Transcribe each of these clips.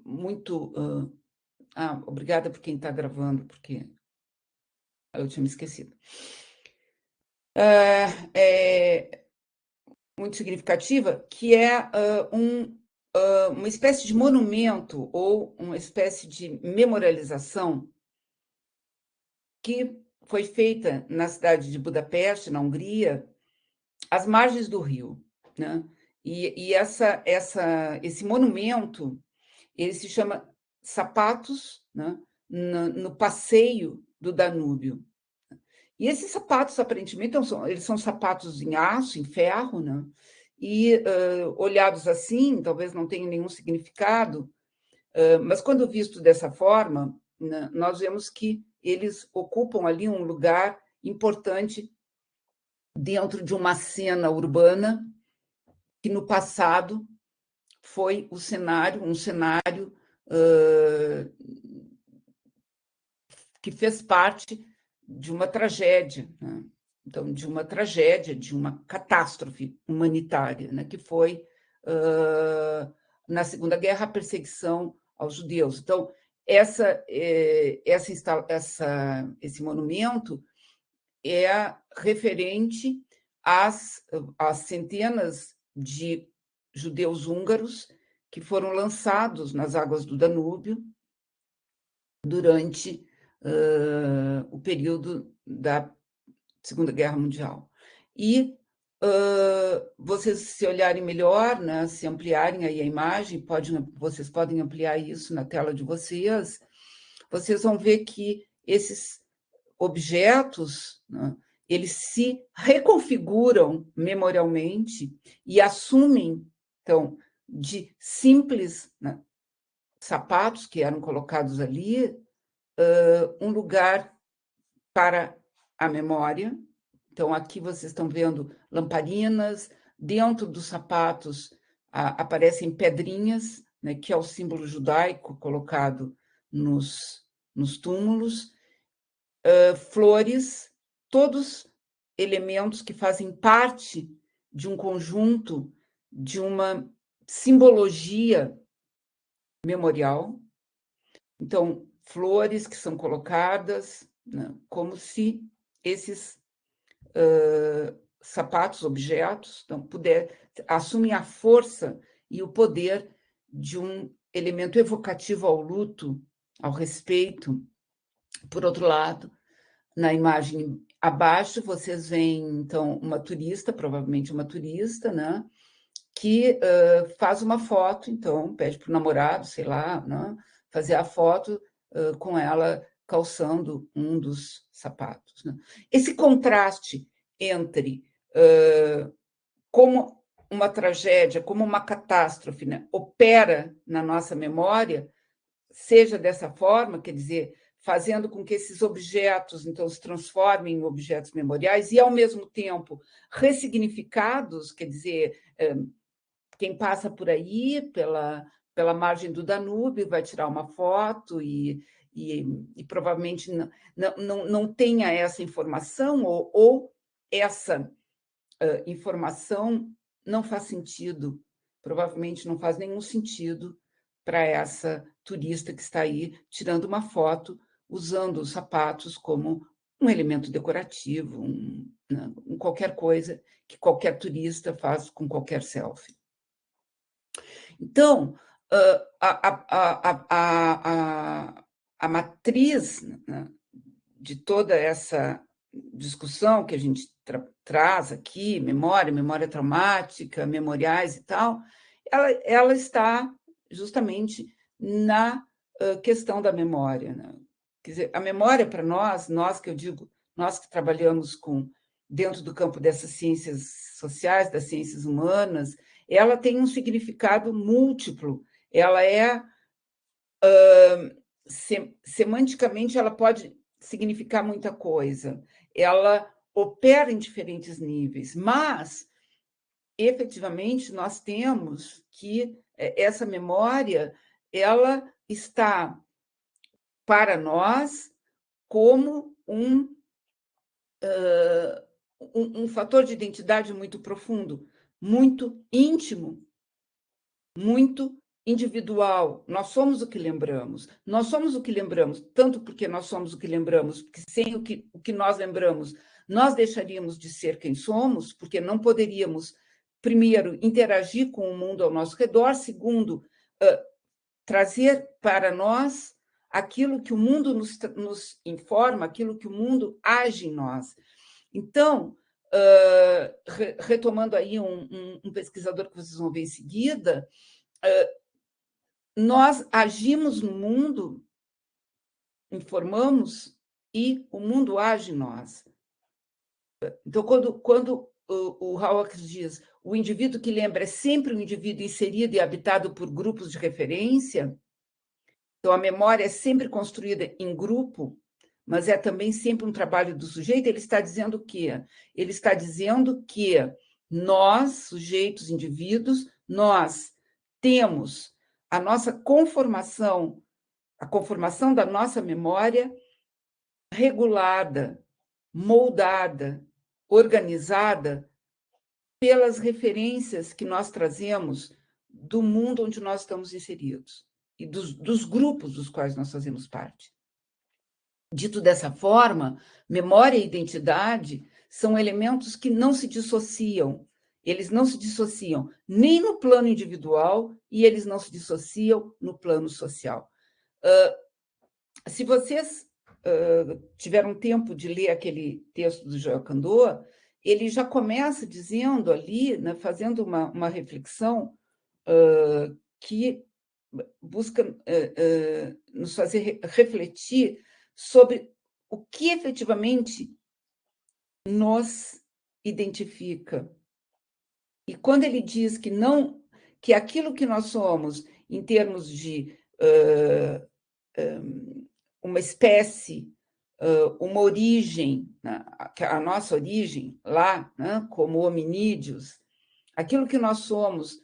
muito. Obrigada por quem está gravando, porque eu tinha me esquecido. É muito significativa, que é uma espécie de monumento ou uma espécie de memorialização que foi feita na cidade de Budapeste, na Hungria, às margens do rio, né? E esse monumento, ele se chama Sapatos, né? No passeio do Danúbio. E esses sapatos, aparentemente, eles são sapatos em aço, em ferro, né? E olhados assim, talvez não tenham nenhum significado, mas quando visto dessa forma, né, nós vemos que eles ocupam ali um lugar importante dentro de uma cena urbana que no passado foi um cenário que fez parte de uma tragédia, né? Então, de uma tragédia, de uma catástrofe humanitária, né? Que foi, na Segunda Guerra, a perseguição aos judeus. Então, esse monumento é referente às centenas de judeus húngaros que foram lançados nas águas do Danúbio durante o período da Segunda Guerra Mundial. E vocês, se olharem melhor, né, se ampliarem aí a imagem, vocês podem ampliar isso na tela de vocês, vocês vão ver que esses objetos, né, eles se reconfiguram memorialmente e assumem, então, de simples, né, sapatos que eram colocados ali, um lugar para a memória. Então, aqui vocês estão vendo lamparinas, dentro dos sapatos aparecem pedrinhas, né, que é o símbolo judaico colocado nos túmulos, flores, todos elementos que fazem parte de um conjunto, de uma simbologia memorial. Então, flores que são colocadas, né, como se esses sapatos, objetos, então, assumem a força e o poder de um elemento evocativo ao luto, ao respeito. Por outro lado, na imagem abaixo, vocês veem, então, uma turista, provavelmente uma turista, né, que faz uma foto, então, pede para o namorado, sei lá, né, fazer a foto com ela calçando um dos sapatos, né? Esse contraste entre como uma tragédia, como uma catástrofe, né, opera na nossa memória, seja dessa forma, quer dizer, fazendo com que esses objetos, então, se transformem em objetos memoriais e, ao mesmo tempo, ressignificados, quer dizer, quem passa por aí, pela margem do Danúbio, vai tirar uma foto e provavelmente não tenha essa informação, ou essa informação não faz sentido, provavelmente não faz nenhum sentido para essa turista que está aí tirando uma foto usando os sapatos como um elemento decorativo, qualquer coisa que qualquer turista faz com qualquer selfie. Então, a matriz, né, de toda essa discussão que a gente traz aqui, memória traumática, memoriais e tal, ela está justamente na questão da memória, né? Quer dizer, a memória para nós que eu digo, nós que trabalhamos dentro do campo dessas ciências sociais, das ciências humanas, ela tem um significado múltiplo. Ela semanticamente, ela pode significar muita coisa. Ela opera em diferentes níveis, mas, efetivamente, nós temos que essa memória ela está, para nós, como um fator de identidade muito profundo, muito íntimo, muito individual, nós somos o que lembramos. Nós somos o que lembramos, tanto porque nós somos o que lembramos, porque sem o que nós lembramos, nós deixaríamos de ser quem somos, porque não poderíamos, primeiro, interagir com o mundo ao nosso redor, segundo, trazer para nós aquilo que o mundo nos informa, aquilo que o mundo age em nós. Então, retomando aí um pesquisador que vocês vão ver em seguida, nós agimos no mundo, informamos, e o mundo age em nós. Então, quando o Hawkins diz o indivíduo que lembra é sempre um indivíduo inserido e habitado por grupos de referência, então a memória é sempre construída em grupo, mas é também sempre um trabalho do sujeito. Ele está dizendo o quê? Ele está dizendo que nós, sujeitos, indivíduos, nós temos a nossa conformação, a conformação da nossa memória regulada, moldada, organizada pelas referências que nós trazemos do mundo onde nós estamos inseridos e dos grupos dos quais nós fazemos parte. Dito dessa forma, memória e identidade são elementos que não se dissociam. Eles não se dissociam nem no plano individual e eles não se dissociam no plano social. Se vocês tiveram tempo de ler aquele texto do Joel Candoa, ele já começa dizendo ali, né, fazendo uma reflexão que busca nos fazer refletir sobre o que efetivamente nos identifica. E quando ele diz que aquilo que nós somos, em termos de uma espécie, uma origem, né, a nossa origem lá, né, como hominídeos, aquilo que nós somos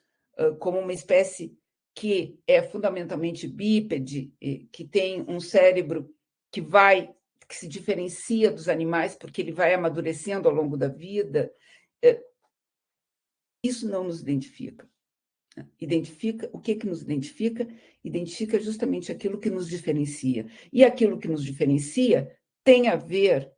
como uma espécie que é fundamentalmente bípede, que tem um cérebro que se diferencia dos animais porque ele vai amadurecendo ao longo da vida, isso não nos identifica. Identifica o que nos identifica? Identifica justamente aquilo que nos diferencia. E aquilo que nos diferencia tem a ver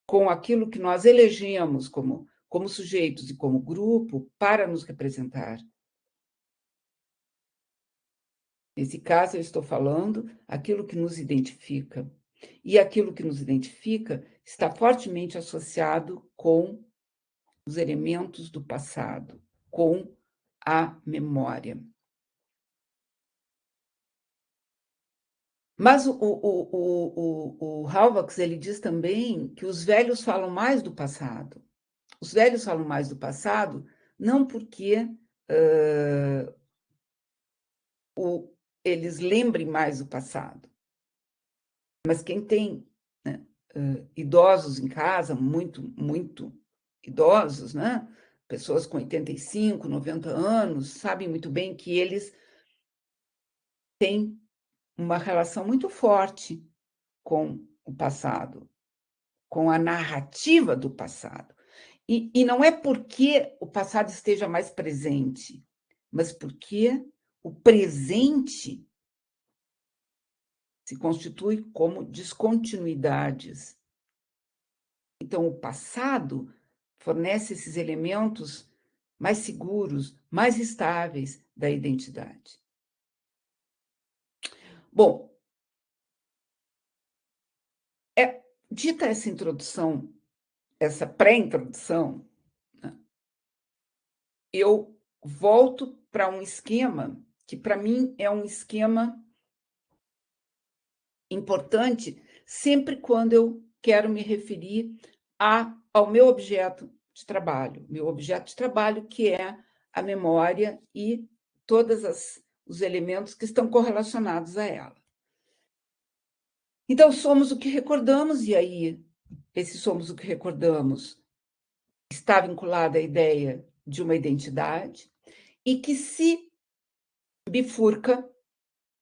com aquilo que nós elegemos como sujeitos e como grupo para nos representar. Nesse caso, eu estou falando aquilo que nos identifica. E aquilo que nos identifica está fortemente associado com os elementos do passado, com a memória. Mas o Halvax, ele diz também que os velhos falam mais do passado. Os velhos falam mais do passado não porque eles lembrem mais do passado, mas quem tem, né, idosos em casa, muito idosos, né, pessoas com 85, 90 anos, sabem muito bem que eles têm uma relação muito forte com o passado, com a narrativa do passado. E não é porque o passado esteja mais presente, mas porque o presente se constitui como descontinuidades. Então, o passado fornece esses elementos mais seguros, mais estáveis da identidade. Bom, dita essa introdução, essa pré-introdução, né, eu volto para um esquema que, para mim, é um esquema importante sempre quando eu quero me referir ao meu objeto de trabalho. Meu objeto de trabalho, que é a memória e todos os elementos que estão correlacionados a ela. Então, somos o que recordamos, e aí, esse somos o que recordamos está vinculado à ideia de uma identidade e que se bifurca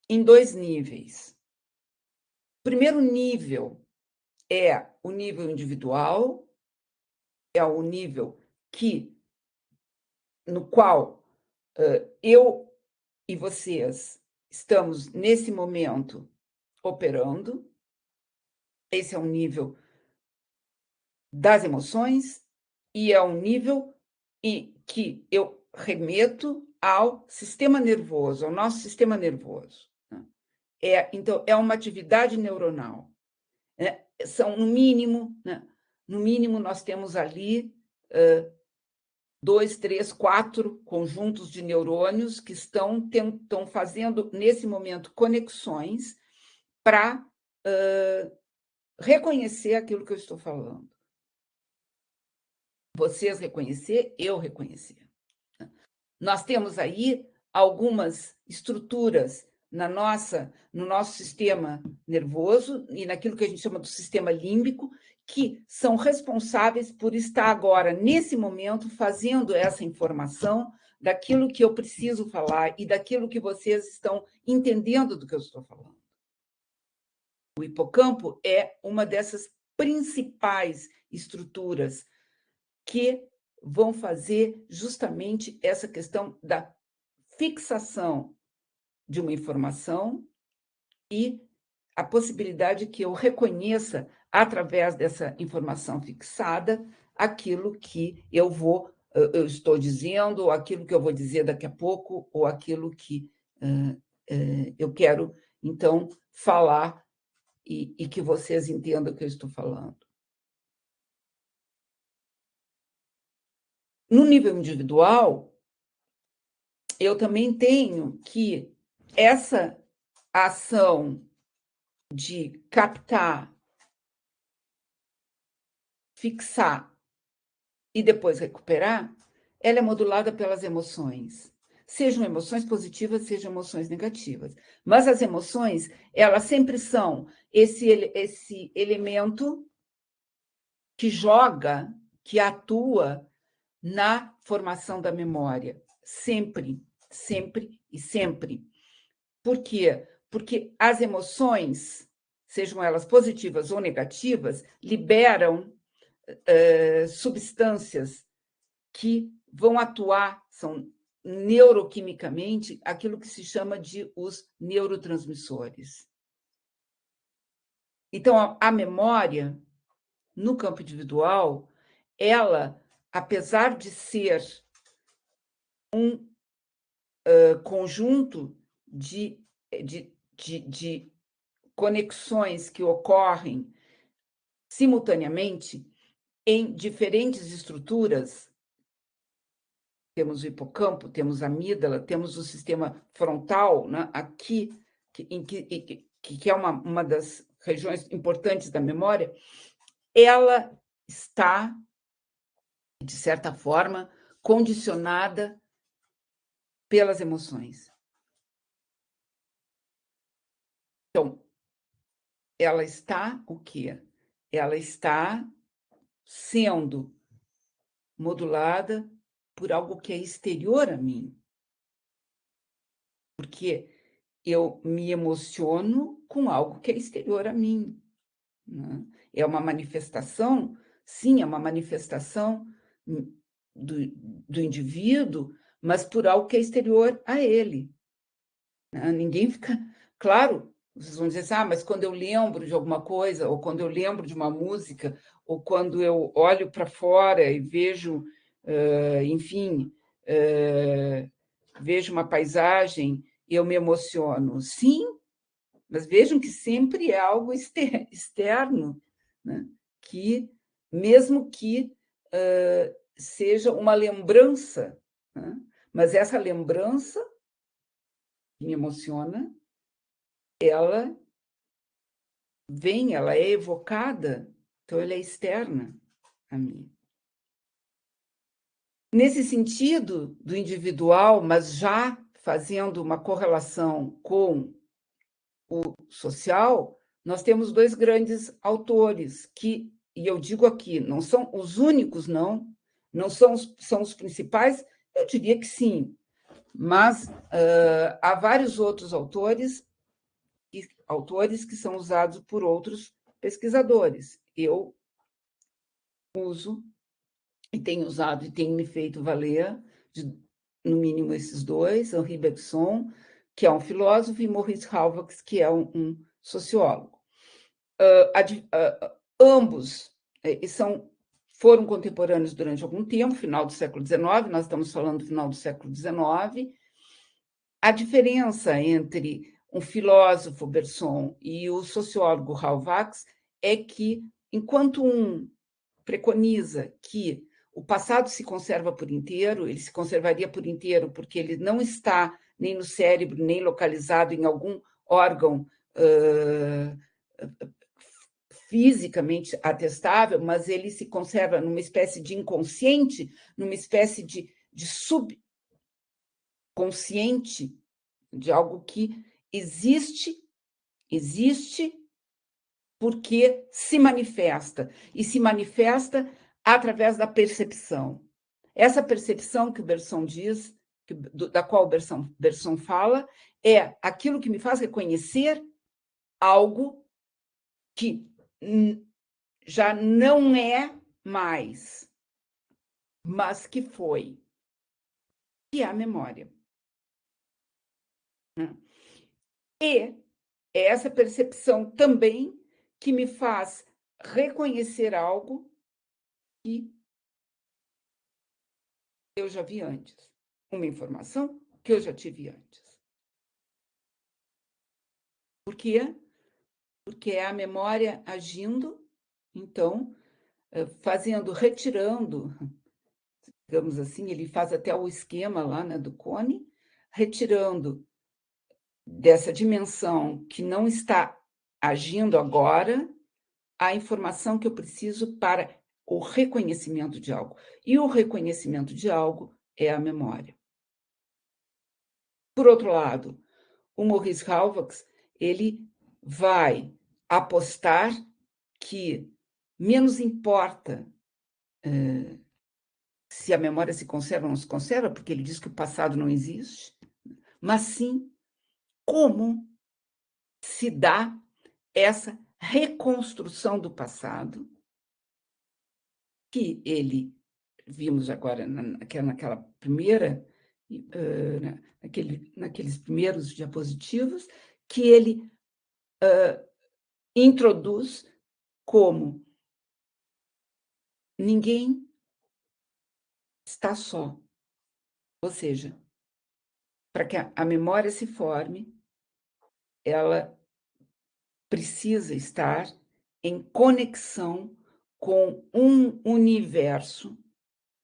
em dois níveis. O primeiro nível é o nível individual, é o nível no qual eu e vocês estamos, nesse momento, operando. Esse é um nível das emoções e é um nível que eu remeto ao sistema nervoso, ao nosso sistema nervoso. Então, é uma atividade neuronal. São, no mínimo, nós temos ali 2, 3, 4 conjuntos de neurônios que estão fazendo, nesse momento, conexões para reconhecer aquilo que eu estou falando. Vocês reconhecer, eu reconhecer. Nós temos aí algumas estruturas no nosso sistema nervoso e naquilo que a gente chama do sistema límbico, que são responsáveis por estar agora, nesse momento, fazendo essa informação daquilo que eu preciso falar e daquilo que vocês estão entendendo do que eu estou falando. O hipocampo é uma dessas principais estruturas que vão fazer justamente essa questão da fixação de uma informação e a possibilidade que eu reconheça, através dessa informação fixada, aquilo que eu estou dizendo, ou aquilo que eu vou dizer daqui a pouco, ou aquilo que eu quero, então, falar e que vocês entendam o que eu estou falando. No nível individual, eu também tenho que essa ação de captar, fixar e depois recuperar, ela é modulada pelas emoções. Sejam emoções positivas, sejam emoções negativas. Mas as emoções, elas sempre são esse elemento que joga, que atua na formação da memória. Sempre, sempre e sempre. Por quê? Porque as emoções, sejam elas positivas ou negativas, liberam substâncias que vão atuar, são neuroquimicamente, aquilo que se chama de os neurotransmissores. Então, a memória, no campo individual, ela, apesar de ser um conjunto de conexões que ocorrem simultaneamente em diferentes estruturas, temos o hipocampo, temos a amígdala, temos o sistema frontal, né, aqui, que é uma das regiões importantes da memória, ela está, de certa forma, condicionada pelas emoções. Então, ela está o quê? Ela está sendo modulada por algo que é exterior a mim. Porque eu me emociono com algo que é exterior a mim. Né? É uma manifestação, sim, é uma manifestação do indivíduo, mas por algo que é exterior a ele. Né? Ninguém fica... Claro, vocês vão dizer assim, mas quando eu lembro de alguma coisa, ou quando eu lembro de uma música, ou quando eu olho para fora e vejo, enfim, vejo uma paisagem, eu me emociono. Sim, mas vejam que sempre é algo externo, né? Que, mesmo que seja uma lembrança, né? Mas essa lembrança que me emociona, ela vem, ela é evocada, então ela é externa a mim. Nesse sentido do individual, mas já fazendo uma correlação com o social, nós temos 2 grandes autores que, e eu digo aqui, não são os únicos, não são os principais, eu diria que sim, mas há vários outros autores que são usados por outros pesquisadores. Eu uso e tenho usado e tenho me feito valer no mínimo esses dois, Henri Bergson, que é um filósofo, e Maurice Halbwachs, que é um sociólogo. Ambos foram contemporâneos durante algum tempo, final do século XIX, nós estamos falando do final do século XIX. A diferença entre um filósofo, Bergson, e o sociólogo Halbwachs é que, enquanto um preconiza que o passado se conserva por inteiro, ele se conservaria por inteiro porque ele não está nem no cérebro, nem localizado em algum órgão fisicamente atestável, mas ele se conserva numa espécie de inconsciente, numa espécie de subconsciente, de algo que existe porque se manifesta, e se manifesta através da percepção. Essa percepção que o Bergson diz, da qual o Bergson fala, é aquilo que me faz reconhecer algo que já não é mais, mas que foi, que é a memória. E é essa percepção também que me faz reconhecer algo que eu já vi antes, uma informação que eu já tive antes. Por quê? Porque é a memória agindo, então, retirando, digamos assim, ele faz até o esquema lá, né, do Cone, retirando dessa dimensão que não está agindo agora a informação que eu preciso para o reconhecimento de algo. E o reconhecimento de algo é a memória. Por outro lado, o Maurice Halbwachs, ele vai apostar que menos importa se a memória se conserva ou não se conserva, porque ele diz que o passado não existe, mas sim como se dá essa reconstrução do passado, que ele, vimos agora naquela primeira, naqueles primeiros diapositivos, que ele introduz como ninguém está só. Ou seja, para que a memória se forme, ela precisa estar em conexão com um universo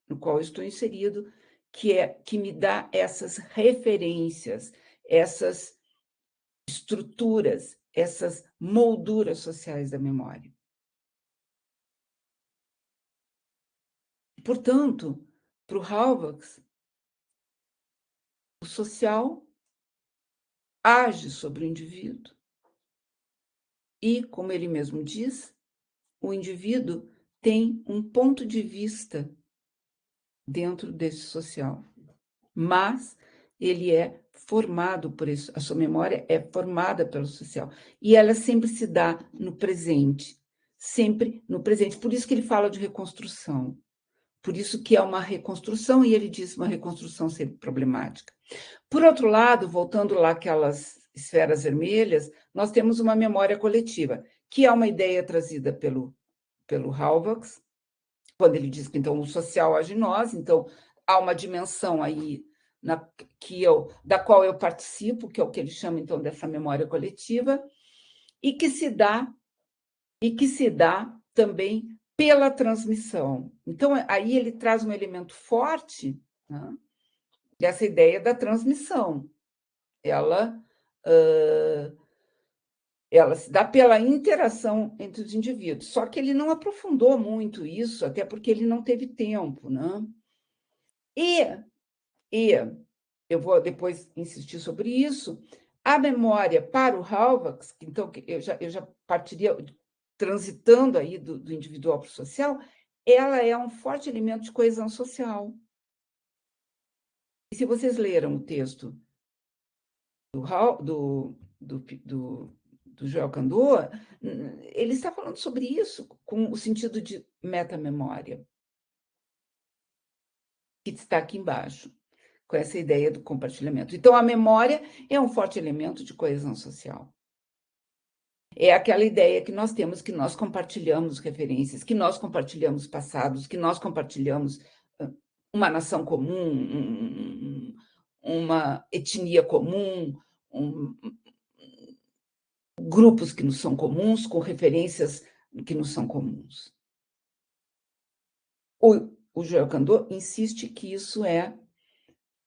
no qual eu estou inserido, que me dá essas referências, essas estruturas, essas molduras sociais da memória. Portanto, para o Halbwachs, o social age sobre o indivíduo e, como ele mesmo diz, o indivíduo tem um ponto de vista dentro desse social, mas ele é formado por isso, a sua memória é formada pelo social, e ela sempre se dá no presente, sempre no presente. Por isso que ele fala de reconstrução, por isso que é uma reconstrução, e ele diz uma reconstrução sempre problemática. Por outro lado, voltando lá àquelas esferas vermelhas, nós temos uma memória coletiva, que é uma ideia trazida pelo Halbwachs, quando ele diz que então o social age em nós, então há uma dimensão aí da qual eu participo, que é o que ele chama então dessa memória coletiva, e que se dá também pela transmissão. Então aí ele traz um elemento forte, né, dessa ideia da transmissão. Ela se dá pela interação entre os indivíduos. Só que ele não aprofundou muito isso, até porque ele não teve tempo, né? E eu vou depois insistir sobre isso, a memória para o Halbwachs, então eu já partiria transitando aí do individual para o social, ela é um forte elemento de coesão social. E se vocês leram o texto do Joel Candoa, ele está falando sobre isso com o sentido de metamemória, que está aqui embaixo. com essa ideia do compartilhamento. Então, a memória é um forte elemento de coesão social. É aquela ideia que nós temos, que nós compartilhamos referências, que nós compartilhamos passados, que nós compartilhamos uma nação comum, uma etnia comum, grupos que nos são comuns, com referências que nos são comuns. O Joel Candor insiste que isso é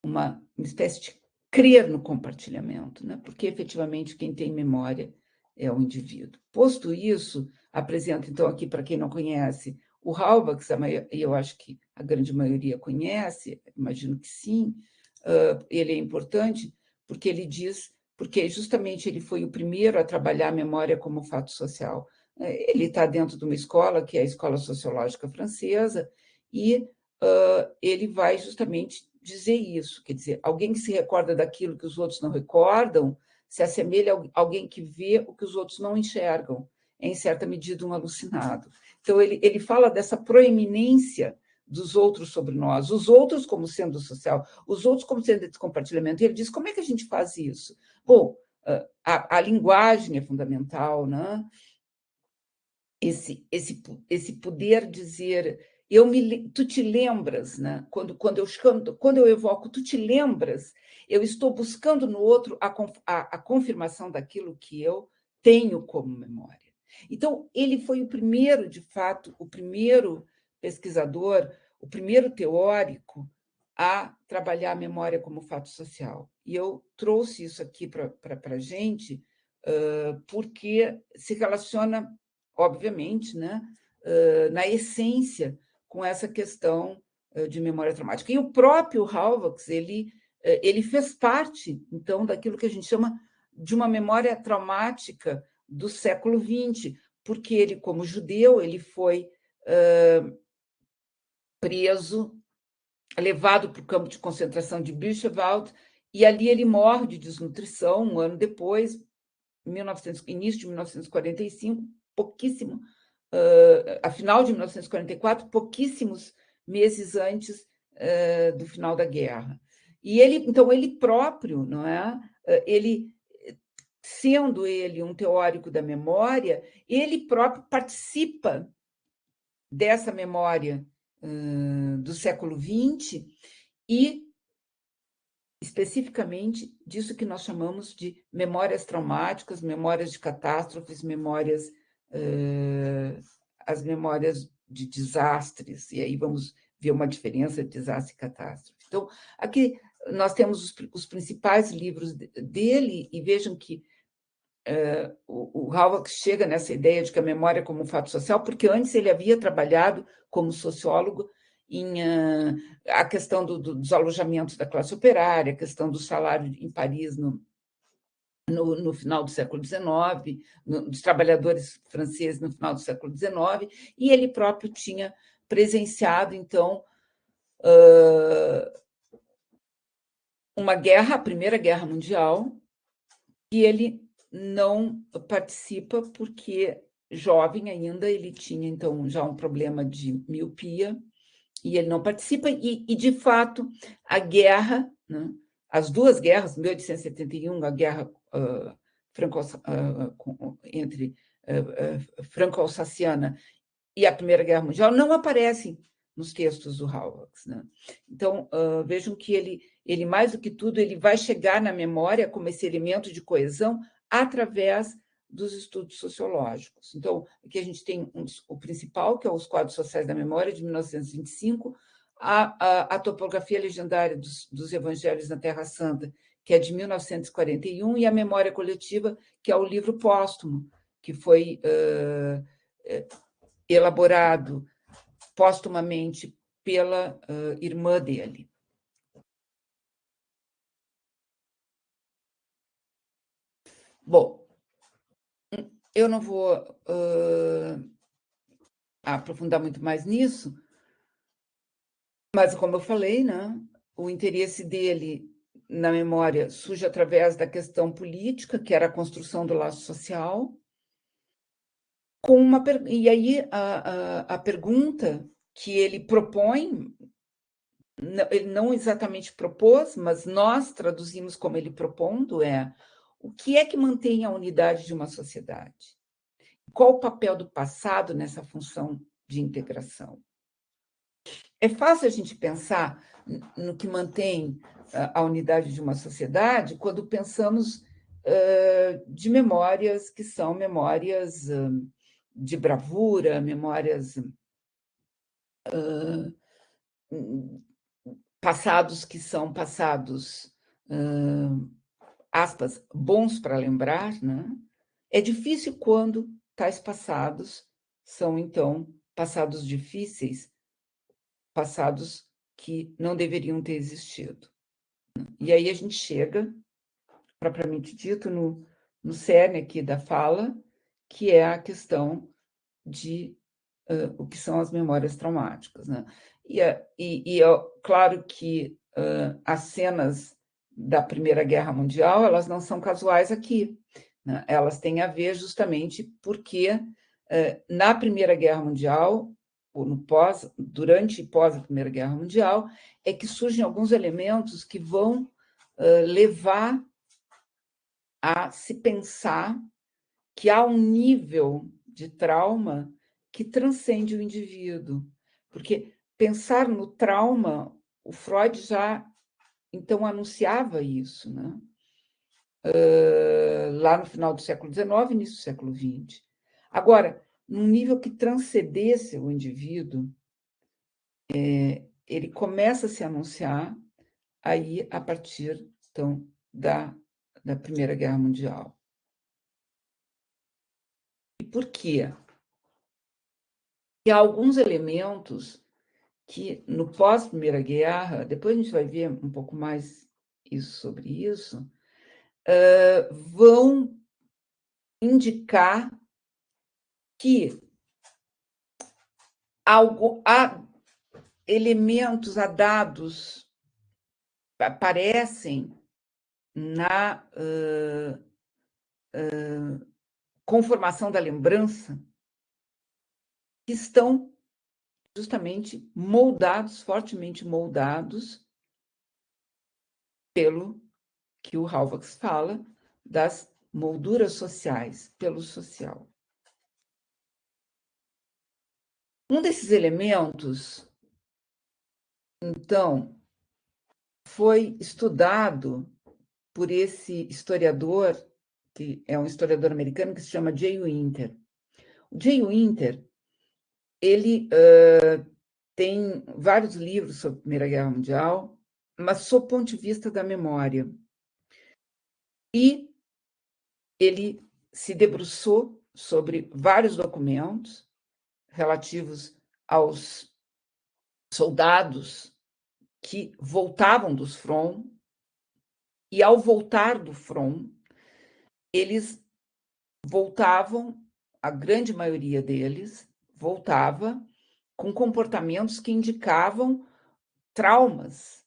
uma espécie de crer no compartilhamento, né? Porque, efetivamente, quem tem memória é o indivíduo. Posto isso, apresento, então, aqui, para quem não conhece, o Halbach, e eu acho que a grande maioria conhece, imagino que sim. Ele é importante porque ele diz, porque justamente ele foi o primeiro a trabalhar a memória como fato social. Ele está dentro de uma escola, que é a Escola Sociológica Francesa, e ele vai justamente dizer isso, quer dizer, alguém que se recorda daquilo que os outros não recordam, se assemelha a alguém que vê o que os outros não enxergam, é, em certa medida, um alucinado. Então, ele fala dessa proeminência dos outros sobre nós, os outros como sendo social, os outros como sendo esse compartilhamento. E ele diz, como é que a gente faz isso? Bom, a linguagem é fundamental, né? Esse poder dizer, tu te lembras, né? Quando eu evoco, tu te lembras, eu estou buscando no outro a confirmação daquilo que eu tenho como memória. Então, ele foi o primeiro, de fato, o primeiro pesquisador, o primeiro teórico a trabalhar a memória como fato social. E eu trouxe isso aqui para a gente, porque se relaciona, obviamente, né, na essência, com essa questão de memória traumática. E o próprio Halbach, ele fez parte, então, daquilo que a gente chama de uma memória traumática do século XX, porque ele, como judeu, ele foi preso, levado para o campo de concentração de Buchenwald, e ali ele morre de desnutrição um ano depois, início de 1945, pouquíssimo, a final de 1944, pouquíssimos meses antes do final da guerra. E então, ele próprio, não é? Ele, sendo ele um teórico da memória, ele próprio participa dessa memória do século XX e, especificamente, disso que nós chamamos de memórias traumáticas, memórias de catástrofes, as memórias de desastres, e aí vamos ver uma diferença de desastre e catástrofe. Então, aqui nós temos os principais livros dele, e vejam que o Halbach chega nessa ideia de que a memória é como um fato social, porque antes ele havia trabalhado como sociólogo em a questão dos alojamentos da classe operária, a questão do salário em Paris no final do século XIX, dos trabalhadores franceses no final do século XIX, e ele próprio tinha presenciado, então, uma guerra, a Primeira Guerra Mundial, e ele não participa porque, jovem ainda, ele tinha, então, já um problema de miopia, e ele não participa, e de fato, a guerra, né, as duas guerras, 1871, a guerra entre franco-alsaciana e a Primeira Guerra Mundial, não aparecem nos textos do Halbach, né? Então, vejam que ele, mais do que tudo, ele vai chegar na memória como esse elemento de coesão através dos estudos sociológicos. Então, aqui a gente tem o principal, que é os quadros sociais da memória, de 1925, a topografia legendária dos evangelhos na Terra Santa, que é de 1941, e a memória coletiva, que é o livro póstumo, que foi elaborado póstumamente pela irmã dele. Bom, eu não vou aprofundar muito mais nisso, mas, como eu falei, né, o interesse dele na memória surge através da questão política, que era a construção do laço social, e aí a pergunta que ele propõe ele não exatamente propôs, mas nós traduzimos como ele propondo, o que é que mantém a unidade de uma sociedade? Qual o papel do passado nessa função de integração? É fácil a gente pensar no que mantém a unidade de uma sociedade quando pensamos de memórias que são memórias de bravura, memórias passados que são passados, aspas, bons para lembrar, né? É difícil quando tais passados são, então, passados difíceis, passados que não deveriam ter existido. E aí a gente chega, propriamente dito, no cerne aqui da fala, que é a questão de o que são as memórias traumáticas, né? Claro que as cenas da Primeira Guerra Mundial, elas não são casuais aqui, né? Elas têm a ver justamente porque na Primeira Guerra Mundial, ou durante e pós a Primeira Guerra Mundial, é que surgem alguns elementos que vão levar a se pensar que há um nível de trauma que transcende o indivíduo. Porque pensar no trauma, o Freud já, então, anunciava isso, né? Lá no final do século XIX, início do século XX. Agora, num nível que transcendesse o indivíduo, ele começa a se anunciar aí a partir, então, da Primeira Guerra Mundial. E por quê? E há alguns elementos que no pós-Primeira Guerra, depois a gente vai ver um pouco mais sobre isso, vão indicar que há elementos, há dados aparecem na conformação da lembrança que estão justamente moldados, fortemente moldados pelo que o Halbach fala das molduras sociais, pelo social. Um desses elementos, então, foi estudado por esse historiador, que é um historiador americano, que se chama Jay Winter. O Jay Winter, ele tem vários livros sobre a Primeira Guerra Mundial, mas sob o ponto de vista da memória. E ele se debruçou sobre vários documentos relativos aos soldados que voltavam dos front, e ao voltar do front, eles voltavam, a grande maioria deles voltava com comportamentos que indicavam traumas,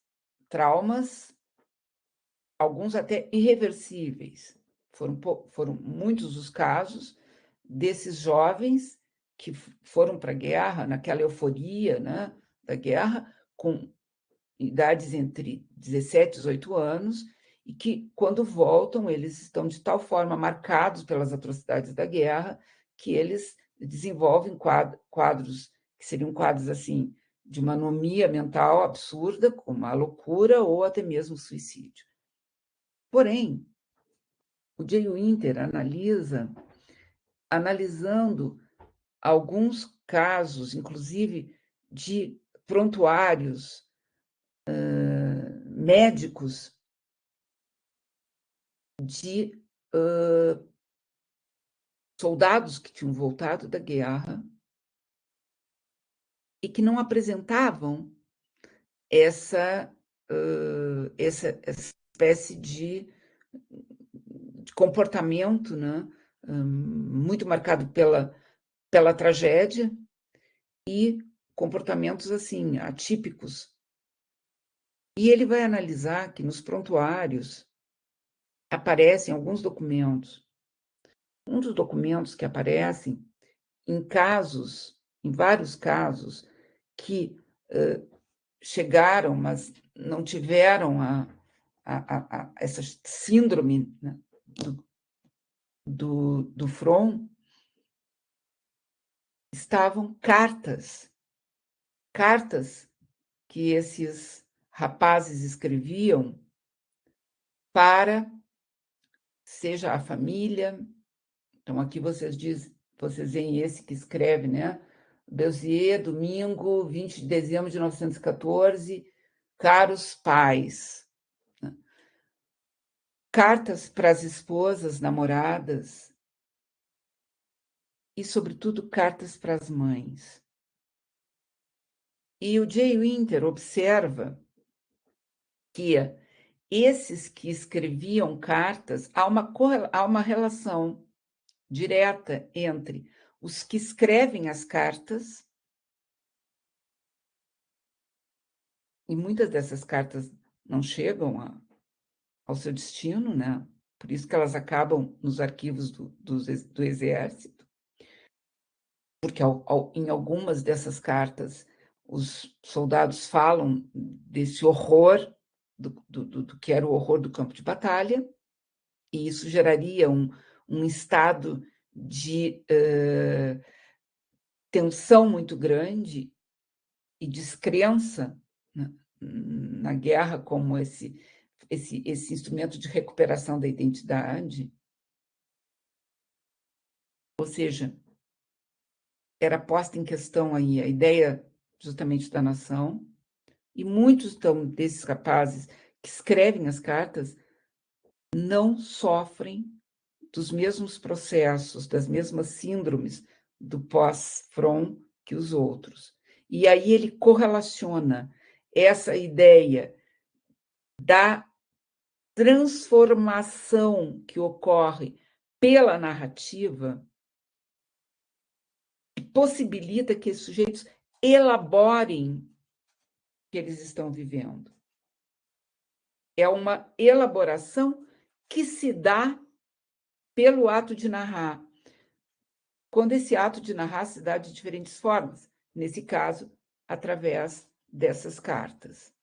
alguns até irreversíveis. Foram muitos os casos desses jovens que foram para a guerra, naquela euforia, né, da guerra, com idades entre 17 e 18 anos, e que, quando voltam, eles estão de tal forma marcados pelas atrocidades da guerra que eles desenvolvem quadros que seriam quadros assim de uma anomia mental absurda, como a loucura ou até mesmo o suicídio. Porém, o Jay Winter analisando alguns casos, inclusive de prontuários médicos de soldados que tinham voltado da guerra e que não apresentavam essa espécie de comportamento, né, muito marcado pela tragédia e comportamentos assim atípicos. E ele vai analisar que nos prontuários aparecem alguns documentos. Um dos documentos que aparecem em vários casos, que chegaram, mas não tiveram essa síndrome, né, do Fromm, estavam cartas que esses rapazes escreviam para, seja a família. Então, aqui vocês veem esse que escreve, né? Belzier, domingo, 20 de dezembro de 1914, caros pais. Cartas para as esposas, namoradas, e, sobretudo, cartas para as mães. E o Jay Winter observa que esses que escreviam cartas, há uma relação direta entre os que escrevem as cartas, e muitas dessas cartas não chegam ao seu destino, né? Por isso que elas acabam nos arquivos do Exército, porque em algumas dessas cartas os soldados falam desse horror, do que era o horror do campo de batalha, e isso geraria um estado de tensão muito grande e descrença na guerra como esse instrumento de recuperação da identidade. Ou seja, era posta em questão aí a ideia justamente da nação, e muitos desses rapazes que escrevem as cartas não sofrem dos mesmos processos, das mesmas síndromes do pós-Fromm que os outros. E aí ele correlaciona essa ideia da transformação que ocorre pela narrativa, que possibilita que esses sujeitos elaborem o que eles estão vivendo. É uma elaboração que se dá pelo ato de narrar, quando esse ato de narrar se dá de diferentes formas, nesse caso, através dessas cartas.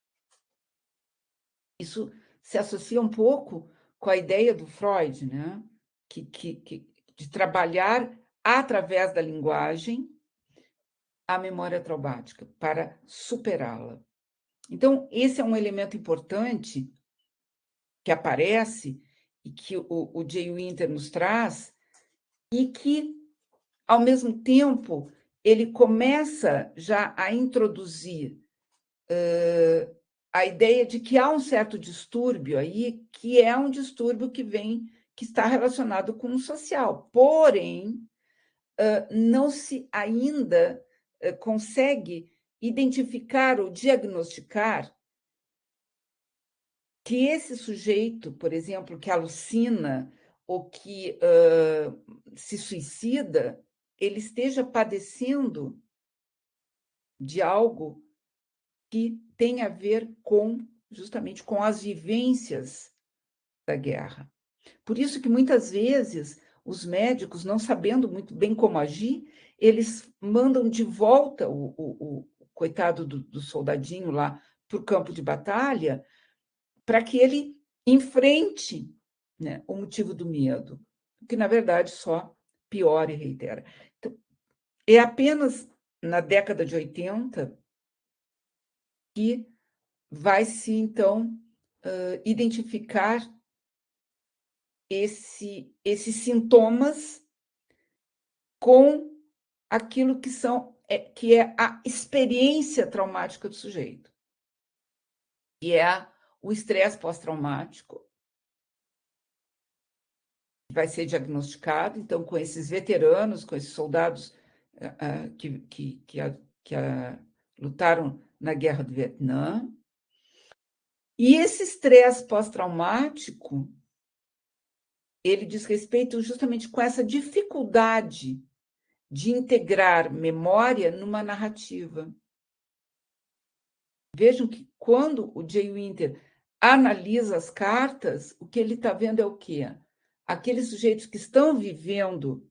Isso se associa um pouco com a ideia do Freud, né? De trabalhar através da linguagem a memória traumática, para superá-la. Então, esse é um elemento importante que aparece e que o Jay Winter nos traz, e que, ao mesmo tempo, ele começa já a introduzir a ideia de que há um certo distúrbio aí, que é um distúrbio que está relacionado com o social. Porém, não se ainda consegue identificar ou diagnosticar que esse sujeito, por exemplo, que alucina ou que se suicida, ele esteja padecendo de algo que tem a ver justamente com as vivências da guerra. Por isso que, muitas vezes, os médicos, não sabendo muito bem como agir, eles mandam de volta o coitado do soldadinho lá para o campo de batalha, para que ele enfrente, né, o motivo do medo, que, na verdade, só piora e reitera. Então, é apenas na década de 80 que vai-se, então, identificar esses sintomas com aquilo que é a experiência traumática do sujeito, e é o estresse pós-traumático, que vai ser diagnosticado, então, com esses veteranos, com esses soldados que lutaram na Guerra do Vietnã. E esse estresse pós-traumático, ele diz respeito justamente com essa dificuldade de integrar memória numa narrativa. Vejam que, quando o Jay Winter analisa as cartas, o que ele está vendo é o quê? Aqueles sujeitos que estão vivendo,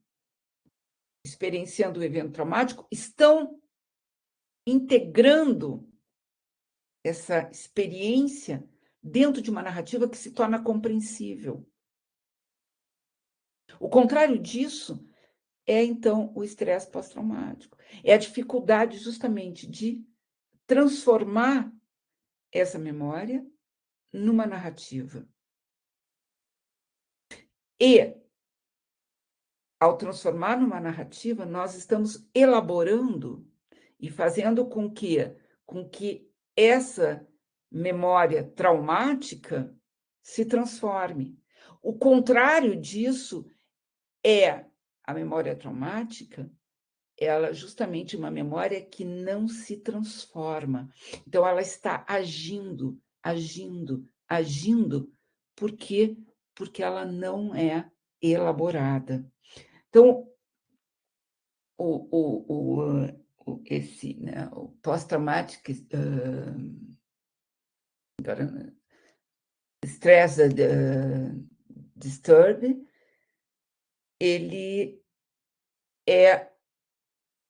experienciando o evento traumático, estão integrando essa experiência dentro de uma narrativa que se torna compreensível. O contrário disso é, então, o estresse pós-traumático. É a dificuldade, justamente, de transformar essa memória numa narrativa. E, ao transformar numa narrativa, nós estamos elaborando e fazendo com que essa memória traumática se transforme. O contrário disso é a memória traumática, ela justamente uma memória que não se transforma. Então, ela está agindo, porque ela não é elaborada. Então, esse, né, o pós-traumático stress disturb, ele é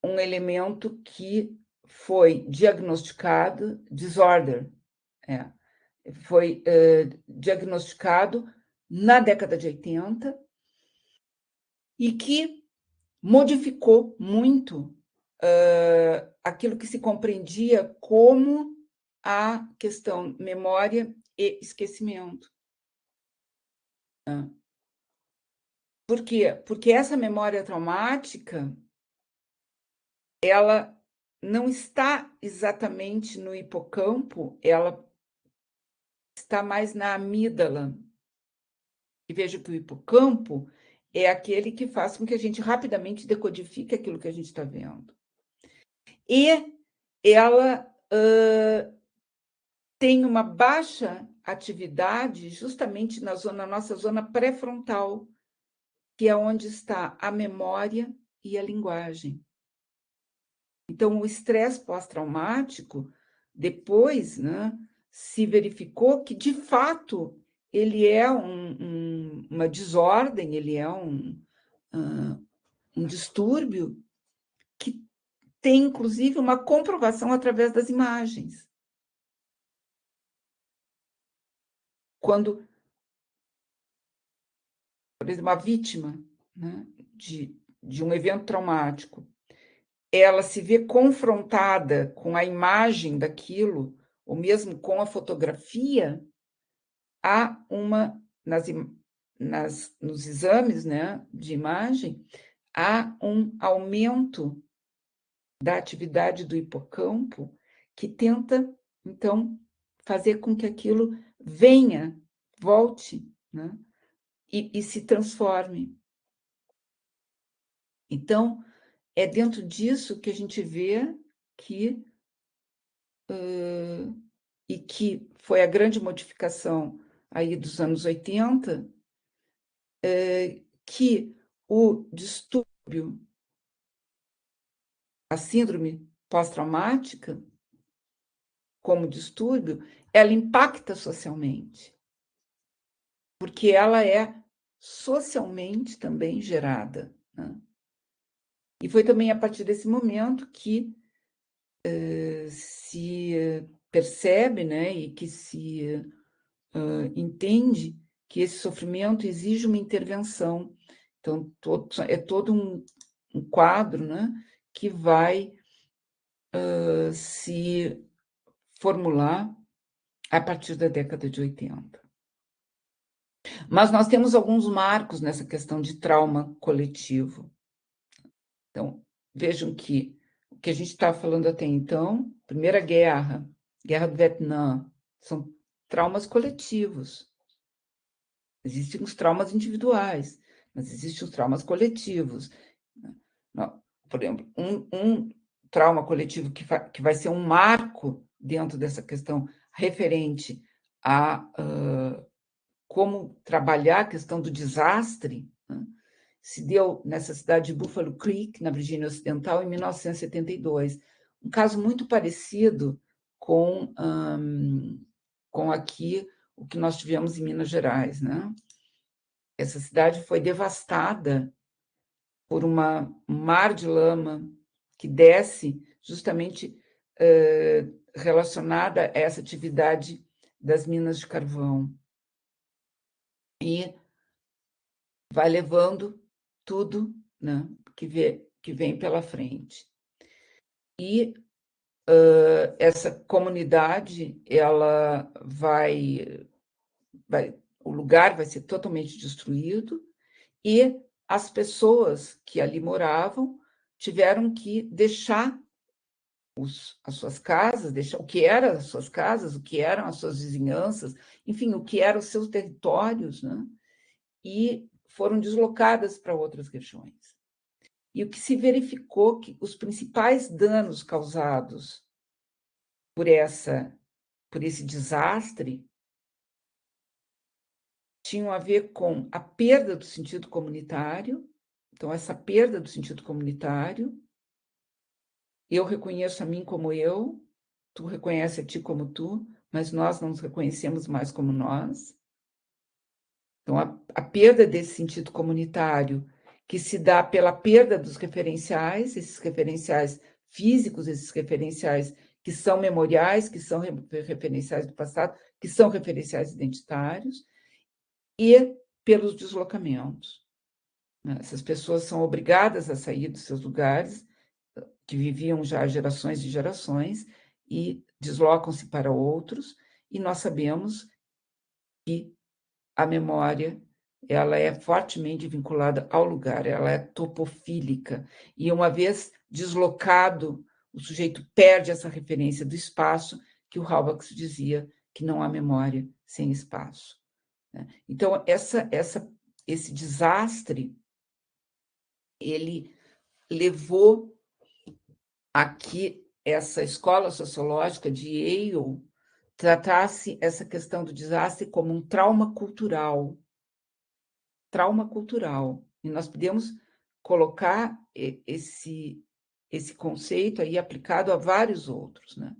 um elemento que foi diagnosticado, disorder, foi diagnosticado na década de 80 e que modificou muito aquilo que se compreendia como a questão memória e esquecimento. Por quê? Porque essa memória traumática, ela não está exatamente no hipocampo, ela está mais na amígdala. E veja que o hipocampo é aquele que faz com que a gente rapidamente decodifique aquilo que a gente está vendo. E ela tem uma baixa atividade justamente na nossa zona pré-frontal, que é onde está a memória e a linguagem. Então, o estresse pós-traumático, depois, né, se verificou que, de fato, ele é uma desordem, ele é um distúrbio que tem, inclusive, uma comprovação através das imagens. Quando, por exemplo, uma vítima, né, de um evento traumático, ela se vê confrontada com a imagem daquilo, ou mesmo com a fotografia, há nos exames, né, de imagem, há um aumento da atividade do hipocampo que tenta, então, fazer com que aquilo volte, né, e se transforme. Então, é dentro disso que a gente vê que e que foi a grande modificação aí dos anos 80, que o distúrbio, a síndrome pós-traumática, como distúrbio, ela impacta socialmente, porque ela é socialmente também gerada, né? E foi também a partir desse momento que se percebe, né, e que se entende que esse sofrimento exige uma intervenção. Então, é todo um quadro, né, que vai se formular a partir da década de 80. Mas nós temos alguns marcos nessa questão de trauma coletivo. Então, vejam que o que a gente está falando até então, Primeira Guerra, Guerra do Vietnã, são traumas coletivos. Existem os traumas individuais, mas existem os traumas coletivos. Por exemplo, um trauma coletivo que vai ser um marco dentro dessa questão referente a como trabalhar a questão do desastre, né, se deu nessa cidade de Buffalo Creek, na Virgínia Ocidental, em 1972. Um caso muito parecido com aqui o que nós tivemos em Minas Gerais, né? Essa cidade foi devastada por um mar de lama que desce justamente relacionada a essa atividade das minas de carvão. E vai levando tudo, né, que vem pela frente. E essa comunidade, ela o lugar vai ser totalmente destruído e as pessoas que ali moravam tiveram que deixar as suas casas, deixar o que eram as suas casas, o que eram as suas vizinhanças, enfim, o que eram os seus territórios, né? E foram deslocadas para outras regiões. E o que se verificou que os principais danos causados por esse desastre tinham a ver com a perda do sentido comunitário. Então, essa perda do sentido comunitário, eu reconheço a mim como eu, tu reconhece a ti como tu, mas nós não nos reconhecemos mais como nós. Então, a perda desse sentido comunitário, que se dá pela perda dos referenciais, esses referenciais físicos, esses referenciais que são memoriais, que são referenciais do passado, que são referenciais identitários, e pelos deslocamentos. Essas pessoas são obrigadas a sair dos seus lugares, que viviam já há gerações e gerações, e deslocam-se para outros, e nós sabemos que a memória ela é fortemente vinculada ao lugar, ela é topofílica, e uma vez deslocado, o sujeito perde essa referência do espaço, que o Halbach dizia que não há memória sem espaço. Então, esse desastre, ele levou a que essa escola sociológica de Yale tratasse essa questão do desastre como um trauma cultural. Trauma cultural. E nós podemos colocar esse conceito aí aplicado a vários outros, né?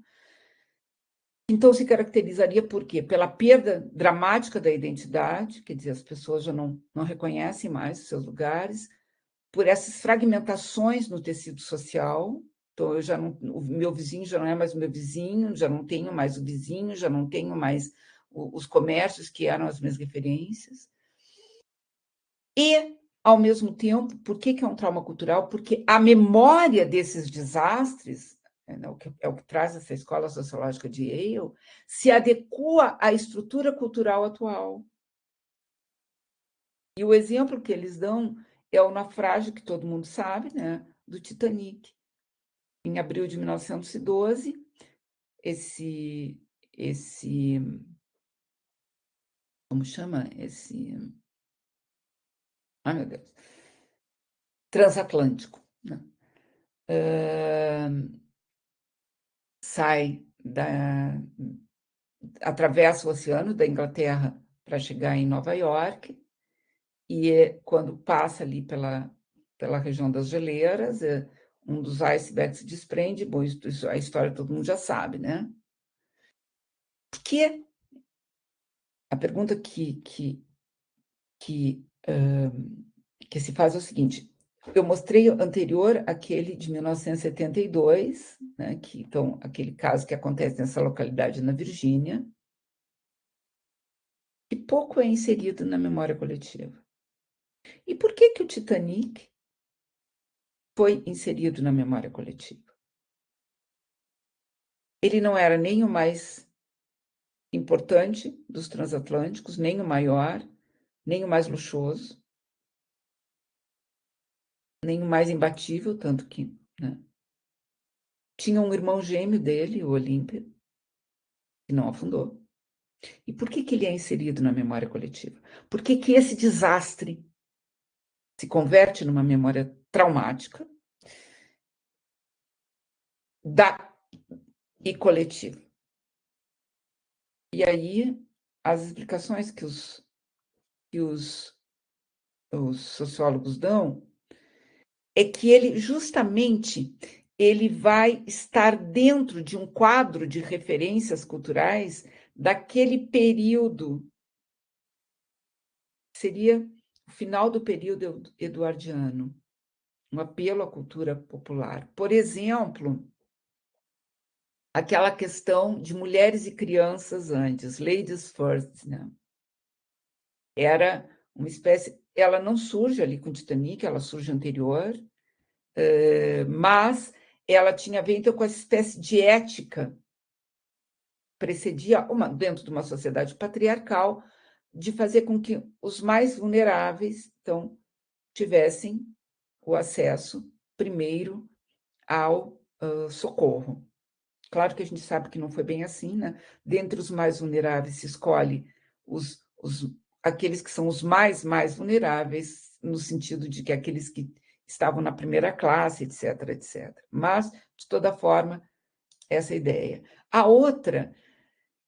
Então, se caracterizaria por quê? Pela perda dramática da identidade, quer dizer, as pessoas já não reconhecem mais os seus lugares, por essas fragmentações no tecido social. Então, o meu vizinho já não é mais o meu vizinho, já não tenho mais o vizinho, já não tenho mais os comércios que eram as minhas referências. E, ao mesmo tempo, por que é um trauma cultural? Porque a memória desses desastres, é o que traz essa escola sociológica de Yale, se adequa à estrutura cultural atual. E o exemplo que eles dão é o naufrágio, que todo mundo sabe, né, do Titanic. Em abril de 1912, como chama? Ai, meu Deus. Transatlântico, né? Atravessa o oceano da Inglaterra para chegar em Nova York, e quando passa ali pela região das geleiras, um dos icebergs se desprende. Bom, a história todo mundo já sabe, né? Porque a pergunta que se faz é o seguinte: eu mostrei anterior aquele de 1972, né, então, aquele caso que acontece nessa localidade na Virgínia, que pouco é inserido na memória coletiva. E por que o Titanic foi inserido na memória coletiva? Ele não era nem o mais importante dos transatlânticos, nem o maior, nem o mais luxuoso, nem o mais imbatível, tanto que, né, tinha um irmão gêmeo dele, o Olímpia, que não afundou. E por que ele é inserido na memória coletiva? Por que esse desastre se converte numa memória traumática e coletiva? E aí, as explicações que os sociólogos dão é que ele vai estar dentro de um quadro de referências culturais daquele período, seria o final do período eduardiano, um apelo à cultura popular. Por exemplo, aquela questão de mulheres e crianças antes, ladies first, né? Era uma espécie... Ela não surge ali com Titanic, ela surge anterior, mas ela tinha a ver, então, com essa espécie de ética precedia dentro de uma sociedade patriarcal, de fazer com que os mais vulneráveis, então, tivessem o acesso primeiro ao socorro. Claro que a gente sabe que não foi bem assim, né? Dentre os mais vulneráveis se escolhe aqueles que são os mais vulneráveis, no sentido de que aqueles que estavam na primeira classe, etc, etc. Mas, de toda forma, essa ideia. A outra,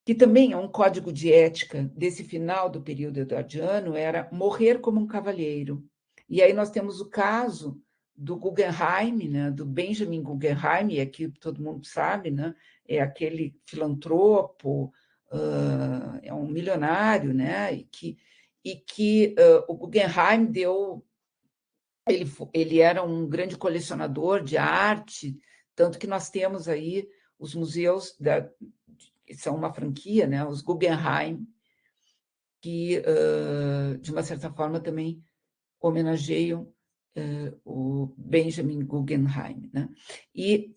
que também é um código de ética desse final do período eduardiano, era morrer como um cavalheiro. E aí nós temos o caso do Guggenheim, né, do Benjamin Guggenheim, e aqui todo mundo sabe, né, é aquele filantropo, é um milionário, né, e que o Guggenheim deu... Ele era um grande colecionador de arte, tanto que nós temos aí os museus são uma franquia, né, os Guggenheim, que, de uma certa forma, também homenageiam o Benjamin Guggenheim, né? E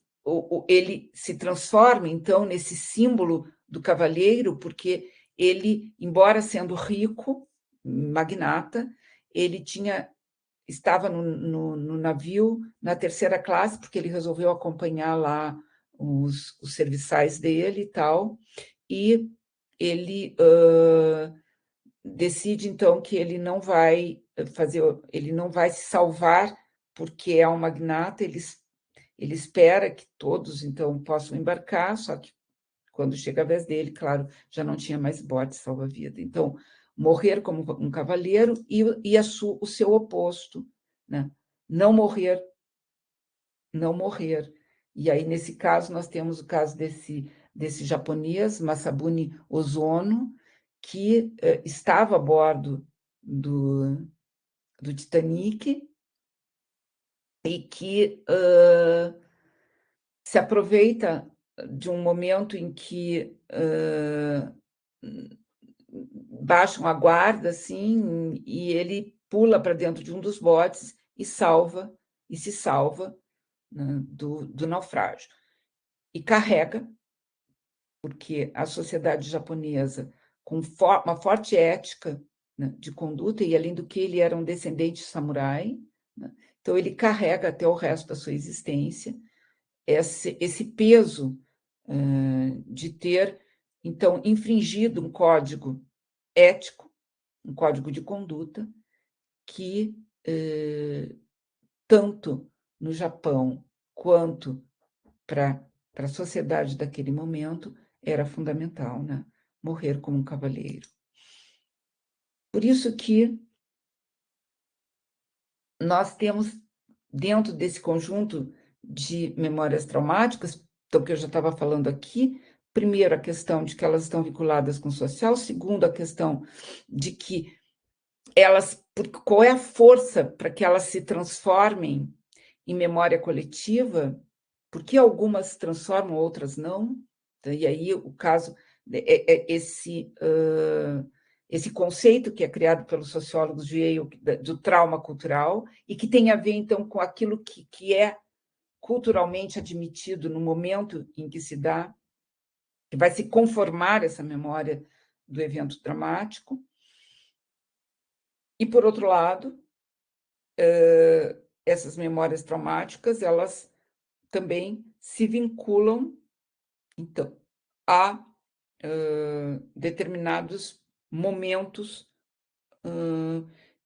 ele se transforma, então, nesse símbolo do cavalheiro, porque ele, embora sendo rico, magnata, ele estava no navio na terceira classe, porque ele resolveu acompanhar lá os serviçais dele e tal, e ele decide, então, que ele não vai se salvar porque é um magnata, ele espera que todos, então, possam embarcar, só que quando chega a vez dele, claro, já não tinha mais bote salva-vida. Então, morrer como um cavaleiro e o seu oposto, né? Não morrer. E aí, nesse caso, nós temos o caso desse japonês, Masabuni Ozono, que estava a bordo do Titanic e que se aproveita de um momento em que baixam a guarda, assim, e ele pula para dentro de um dos botes e se salva, né, do naufrágio. E carrega, porque a sociedade japonesa, com uma forte ética, né, de conduta, e além do que ele era um descendente samurai, né, então ele carrega até o resto da sua existência esse peso de ter, então, infringido um código ético, um código de conduta, que tanto no Japão quanto para a sociedade daquele momento era fundamental, né? Morrer como um cavalheiro. Por isso que nós temos, dentro desse conjunto de memórias traumáticas, então, que eu já estava falando aqui, primeiro, a questão de que elas estão vinculadas com o social, segundo, a questão de que qual é a força para que elas se transformem em memória coletiva, porque algumas se transformam, outras não, e aí o caso, esse conceito que é criado pelos sociólogos de Yale, do trauma cultural, e que tem a ver, então, com aquilo que é culturalmente admitido no momento em que se dá, que vai se conformar essa memória do evento dramático. E, por outro lado, essas memórias traumáticas, elas também se vinculam, então, a determinados momentos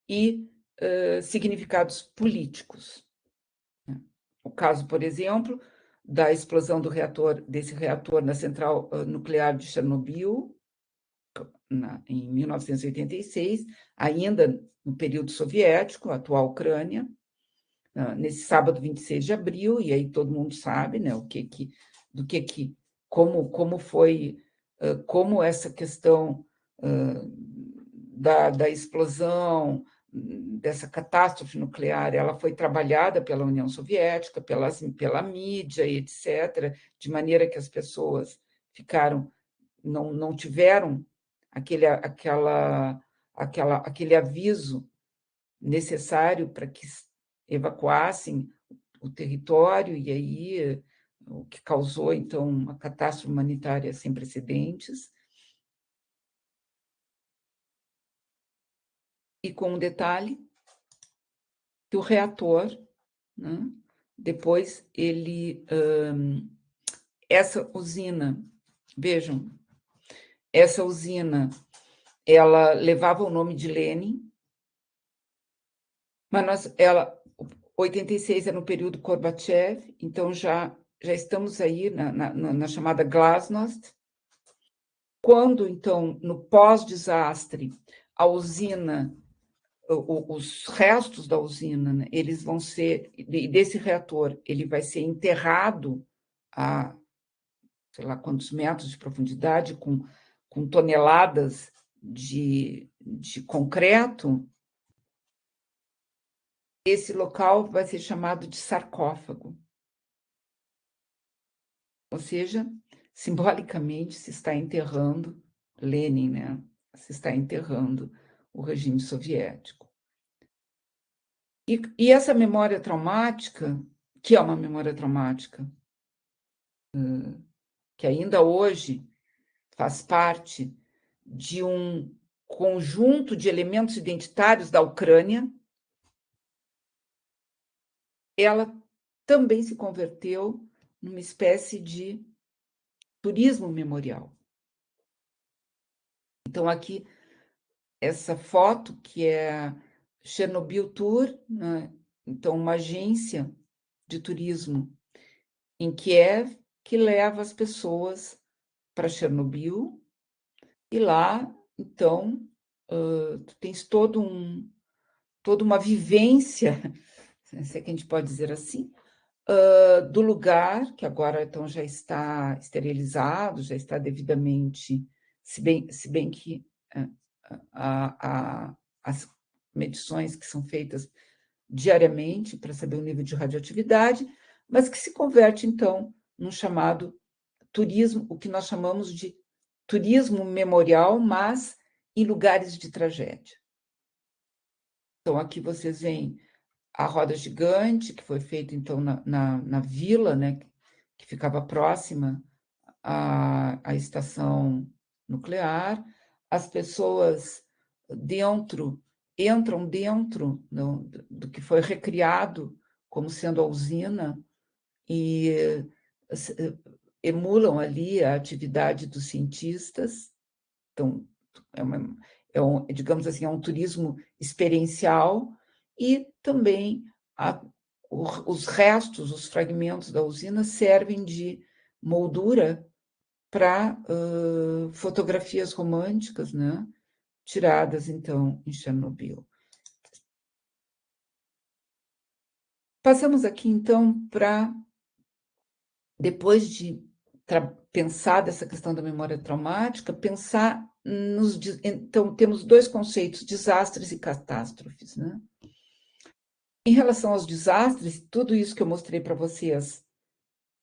e significados políticos. O caso, por exemplo, da explosão desse reator na central nuclear de Chernobyl, em 1986, ainda no período soviético, a atual Ucrânia, nesse sábado 26 de abril, e aí todo mundo sabe, né, como foi, como essa questão da explosão, dessa catástrofe nuclear, ela foi trabalhada pela União Soviética, pela mídia, etc., de maneira que as pessoas não tiveram aquele aviso necessário para que evacuassem o território, e aí o que causou, então, uma catástrofe humanitária sem precedentes. E com um detalhe, que o reator, né, depois essa usina, vejam, essa usina, ela levava o nome de Lenin, mas 86 era no período Gorbachev, então já estamos aí na chamada glasnost. Quando, então, no pós-desastre, a usina, os restos da usina, né, eles vão ser, desse reator, ele vai ser enterrado a, sei lá quantos metros de profundidade, com toneladas de concreto. Esse local vai ser chamado de sarcófago. Ou seja, simbolicamente se está enterrando Lenin, né? Se está enterrando o regime soviético. E essa memória traumática, que é uma memória traumática, que ainda hoje faz parte de um conjunto de elementos identitários da Ucrânia, ela também se converteu numa espécie de turismo memorial. Então, aqui, essa foto, que é Chernobyl Tour, né? Então, uma agência de turismo em Kiev, que leva as pessoas para Chernobyl, e lá, então, tu tens toda uma vivência, se é que a gente pode dizer assim, do lugar, que agora então já está esterilizado, já está devidamente, se bem que as medições que são feitas diariamente para saber o nível de radioatividade, mas que se converte, então, num chamado turismo, o que nós chamamos de turismo memorial, mas em lugares de tragédia. Então, aqui vocês veem a roda gigante, que foi feita, então, na vila, né, que ficava próxima à estação nuclear. As pessoas entram dentro do que foi recriado como sendo a usina e emulam ali a atividade dos cientistas. Então, digamos assim, é um turismo experiencial, e também os restos, os fragmentos da usina servem de moldura para fotografias românticas, né, tiradas, então, em Chernobyl. Passamos aqui, então, para, depois de pensar dessa questão da memória traumática, pensar então, temos dois conceitos, desastres e catástrofes, né? Em relação aos desastres, tudo isso que eu mostrei para vocês,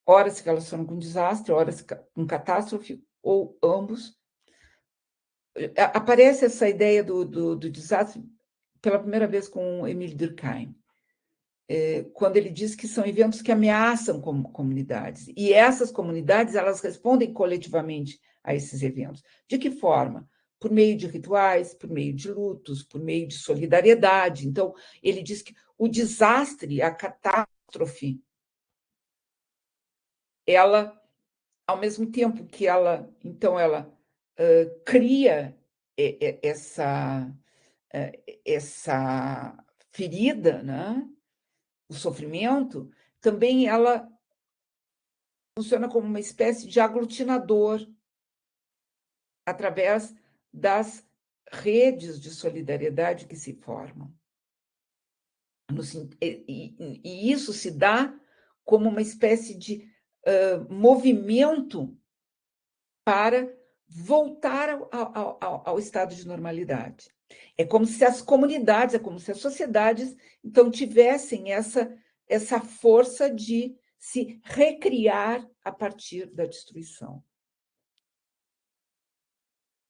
ora se relacionam com desastre, ora com catástrofe, ou ambos. Aparece essa ideia do desastre pela primeira vez com Emile Durkheim, quando ele diz que são eventos que ameaçam comunidades, e essas comunidades, elas respondem coletivamente a esses eventos. De que forma? Por meio de rituais, por meio de lutos, por meio de solidariedade. Então, ele diz que o desastre, a catástrofe, ela, ao mesmo tempo que ela cria essa ferida, né? O sofrimento, também ela funciona como uma espécie de aglutinador através das redes de solidariedade que se formam. E isso se dá como uma espécie de movimento para voltar ao estado de normalidade. É como se as comunidades, é como se as sociedades, então, tivessem essa força de se recriar a partir da destruição.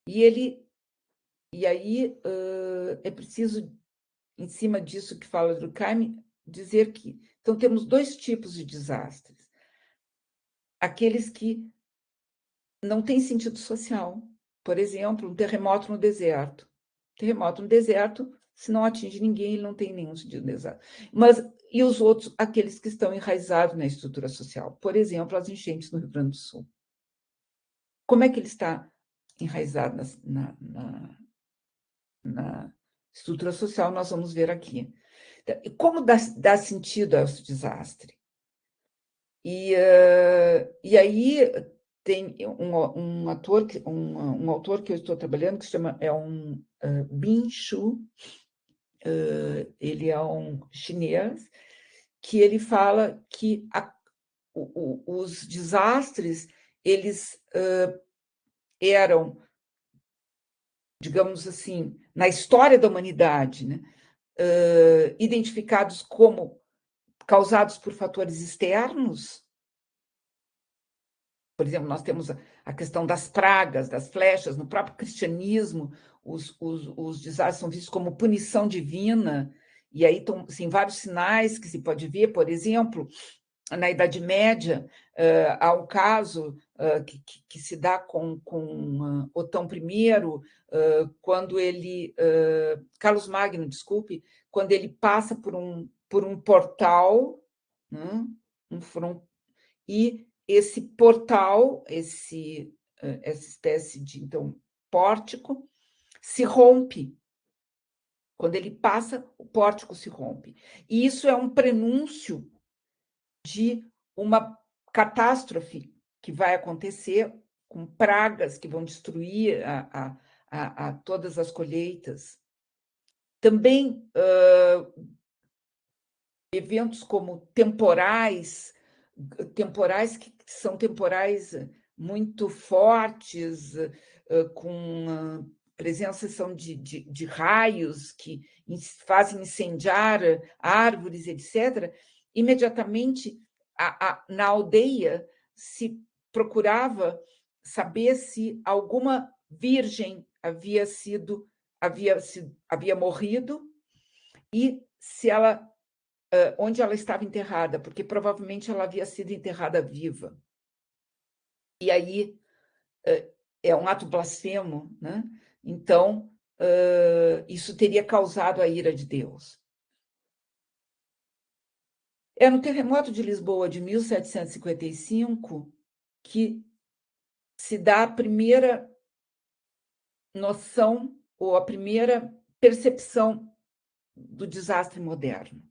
E aí é preciso, em cima disso que fala Durkheim, dizer que então temos dois tipos de desastres. Aqueles que não têm sentido social. Por exemplo, um terremoto no deserto. Terremoto no deserto, se não atinge ninguém, ele não tem nenhum sentido exato. E os outros, aqueles que estão enraizados na estrutura social. Por exemplo, as enchentes no Rio Grande do Sul. Como é que ele está enraizado na estrutura social? Nós vamos ver aqui. Como dá sentido ao desastre? E aí tem um autor que eu estou trabalhando que se chama Bin Shu. Ele é um chinês que ele fala que os desastres eles eram, digamos assim, na história da humanidade, né, identificados como causados por fatores externos. Por exemplo, nós temos a questão das pragas, das flechas. No próprio cristianismo, os desastres são vistos como punição divina, e aí estão assim, vários sinais que se pode ver. Por exemplo, na Idade Média, há um caso que se dá com Otão I, quando ele... Carlos Magno, desculpe, quando ele passa por um portal, né, e esse portal, essa espécie de, então, pórtico, se rompe. Quando ele passa, o pórtico se rompe. E isso é um prenúncio de uma catástrofe que vai acontecer, com pragas que vão destruir todas as colheitas. Também eventos como temporais que são temporais muito fortes, com presença de raios que fazem incendiar árvores, etc. Imediatamente, na aldeia, se procurava saber se alguma virgem havia morrido e se ela onde ela estava enterrada, porque provavelmente ela havia sido enterrada viva. E aí é um ato blasfemo, né? Então, isso teria causado a ira de Deus. É no terremoto de Lisboa de 1755 que se dá a primeira noção ou a primeira percepção do desastre moderno.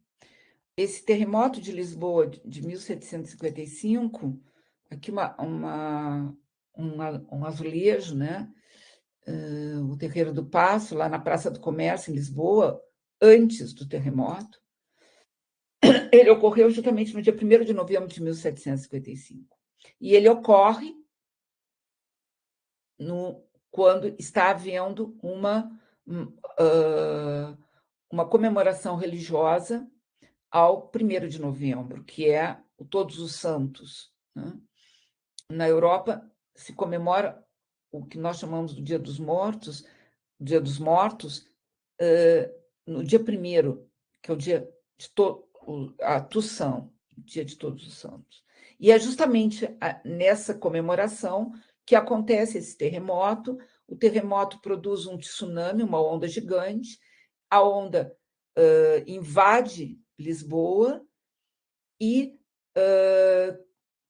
Esse terremoto de Lisboa de 1755, aqui um azulejo, né? O Terreiro do Paço, lá na Praça do Comércio, em Lisboa, antes do terremoto. Ele ocorreu justamente no dia 1º de novembro de 1755. E ele ocorre quando está havendo uma comemoração religiosa ao 1º de novembro, que é o Todos os Santos, né? Na Europa se comemora o que nós chamamos do Dia dos Mortos, no dia 1º, que é o dia de a Toussaint, Dia de Todos os Santos. E é justamente nessa comemoração que acontece esse terremoto. O terremoto produz um tsunami, uma onda gigante, a onda invade Lisboa e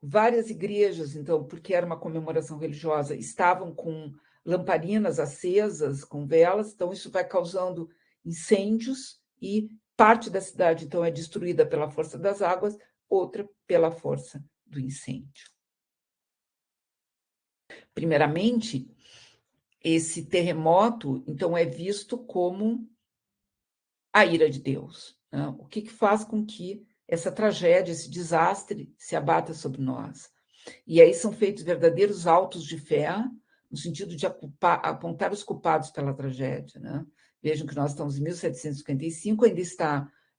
várias igrejas, então, porque era uma comemoração religiosa, estavam com lamparinas acesas, com velas, então isso vai causando incêndios e parte da cidade, então, é destruída pela força das águas, outra pela força do incêndio. Primeiramente, esse terremoto, então, é visto como a ira de Deus, né? O que faz com que essa tragédia, esse desastre se abata sobre nós? E aí são feitos verdadeiros autos de fé, no sentido de apontar os culpados pela tragédia, né? Vejam que nós estamos em 1755,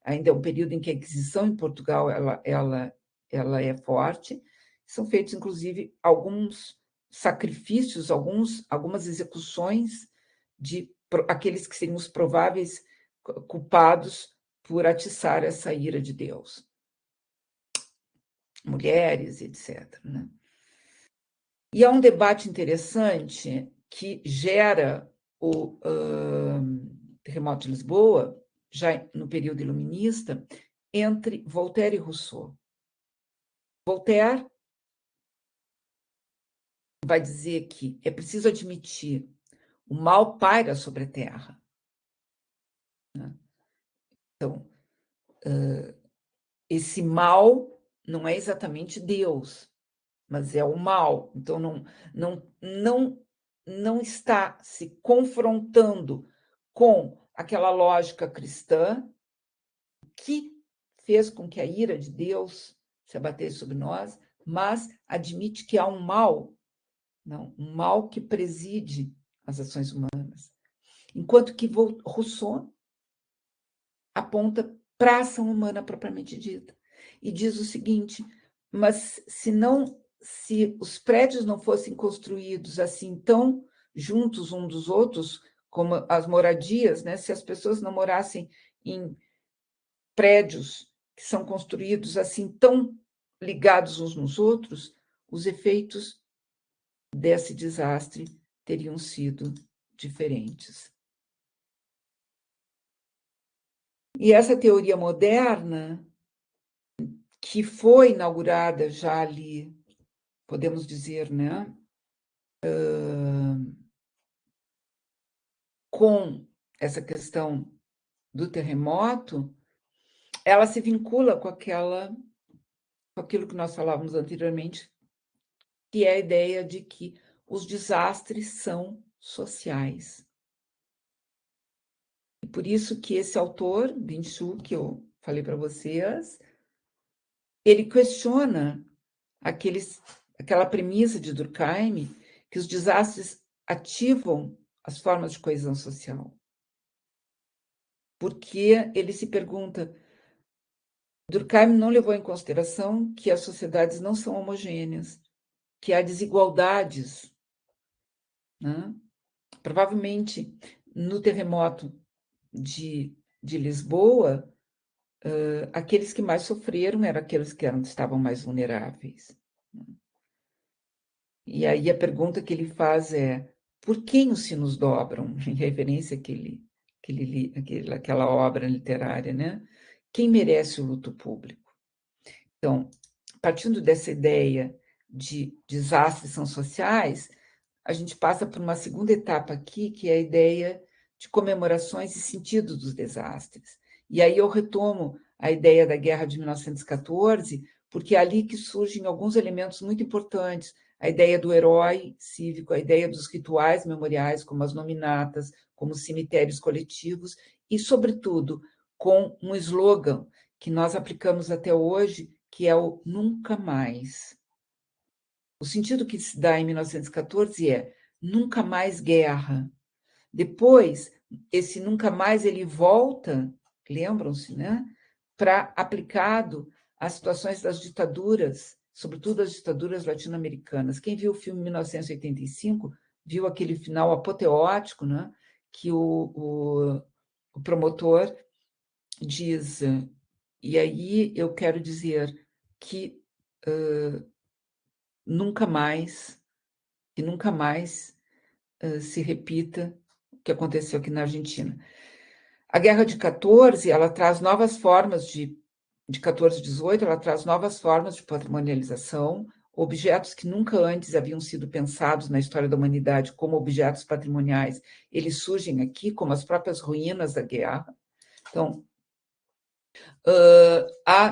ainda é um período em que a Inquisição em Portugal ela é forte. São feitos, inclusive, alguns sacrifícios, algumas execuções de aqueles que seriam os prováveis culpados por atiçar essa ira de Deus. Mulheres, etc. Né? E há um debate interessante que gera o terremoto de Lisboa, já no período iluminista, entre Voltaire e Rousseau. Voltaire vai dizer que é preciso admitir o mal paira sobre a terra. Então, esse mal não é exatamente Deus, mas é o mal. Então, não está se confrontando com aquela lógica cristã que fez com que a ira de Deus se abatesse sobre nós, mas admite que há um mal, um mal que preside as ações humanas. Enquanto que Rousseau aponta para a ação humana propriamente dita e diz o seguinte: mas se os prédios não fossem construídos assim tão juntos uns dos outros, como as moradias, né? Se as pessoas não morassem em prédios que são construídos assim tão ligados uns nos outros, os efeitos desse desastre teriam sido diferentes. E essa teoria moderna, que foi inaugurada já ali, podemos dizer, né, com essa questão do terremoto, ela se vincula com aquilo que nós falávamos anteriormente, que é a ideia de que os desastres são sociais. E por isso que esse autor, Bin-Chul, que eu falei para vocês, ele questiona aquela premissa de Durkheim, que os desastres ativam as formas de coesão social. Porque ele se pergunta, Durkheim não levou em consideração que as sociedades não são homogêneas, que há desigualdades, né? Provavelmente, no terremoto de Lisboa, aqueles que mais sofreram eram aqueles que estavam mais vulneráveis. E aí a pergunta que ele faz é: por quem os sinos dobram? Em referência àquela obra literária, né? Quem merece o luto público? Então, partindo dessa ideia de desastres são sociais, a gente passa por uma segunda etapa aqui, que é a ideia de comemorações e sentido dos desastres. E aí eu retomo a ideia da Guerra de 1914, porque é ali que surgem alguns elementos muito importantes, a ideia do herói cívico, a ideia dos rituais memoriais, como as nominatas, como os cemitérios coletivos, e, sobretudo, com um slogan que nós aplicamos até hoje, que é o nunca mais. O sentido que se dá em 1914 é nunca mais guerra. Depois, esse nunca mais ele volta, lembram-se, né? Para aplicado às situações das ditaduras, sobretudo as ditaduras latino-americanas. Quem viu o filme 1985 viu aquele final apoteótico, né? Que o promotor diz, e aí eu quero dizer que nunca mais se repita o que aconteceu aqui na Argentina. A Guerra de 14, ela traz novas formas de 14 e 18, ela traz novas formas de patrimonialização, objetos que nunca antes haviam sido pensados na história da humanidade como objetos patrimoniais, eles surgem aqui como as próprias ruínas da guerra. Então,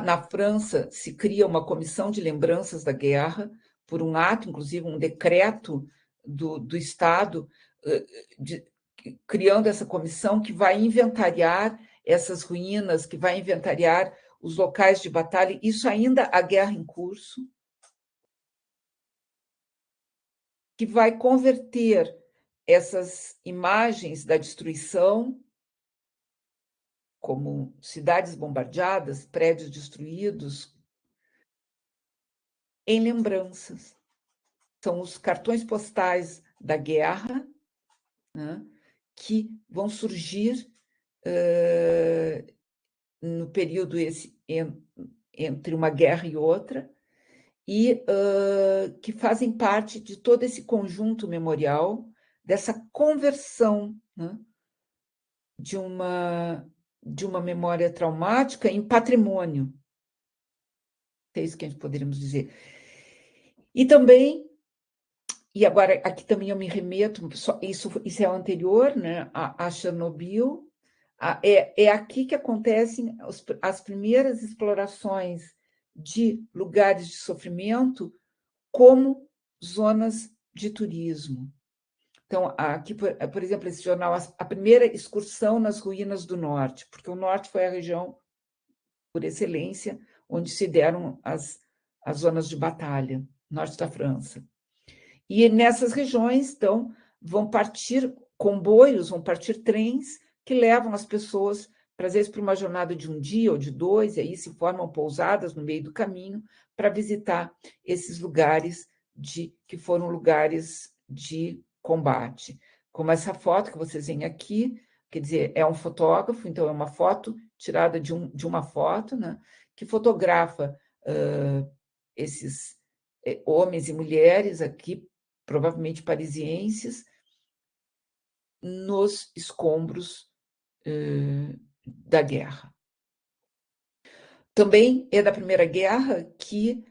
na França se cria uma comissão de lembranças da guerra, por um ato, inclusive um decreto do Estado, criando essa comissão que vai inventariar essas ruínas, que vai inventariar os locais de batalha, isso ainda a guerra em curso, que vai converter essas imagens da destruição, como cidades bombardeadas, prédios destruídos, em lembranças. São os cartões postais da guerra, né, que vão surgir no período entre uma guerra e outra, e que fazem parte de todo esse conjunto memorial, dessa conversão, né, de uma memória traumática em patrimônio. É isso que a gente poderíamos dizer. E também, e agora aqui também eu me remeto, isso é o anterior, né, a Chernobyl, é aqui que acontecem as primeiras explorações de lugares de sofrimento como zonas de turismo. Então, aqui, por exemplo, esse jornal, a primeira excursão nas ruínas do norte, porque o norte foi a região, por excelência, onde se deram as zonas de batalha, norte da França. E nessas regiões, então, vão partir comboios, vão partir trens que levam as pessoas, às vezes, para uma jornada de um dia ou de dois, e aí se formam pousadas no meio do caminho para visitar esses lugares que foram lugares de combate. Como essa foto que vocês veem aqui, quer dizer, é um fotógrafo, então é uma foto tirada de uma foto, né, que fotografa esses homens e mulheres aqui, provavelmente parisienses, nos escombros da guerra. Também é da Primeira Guerra que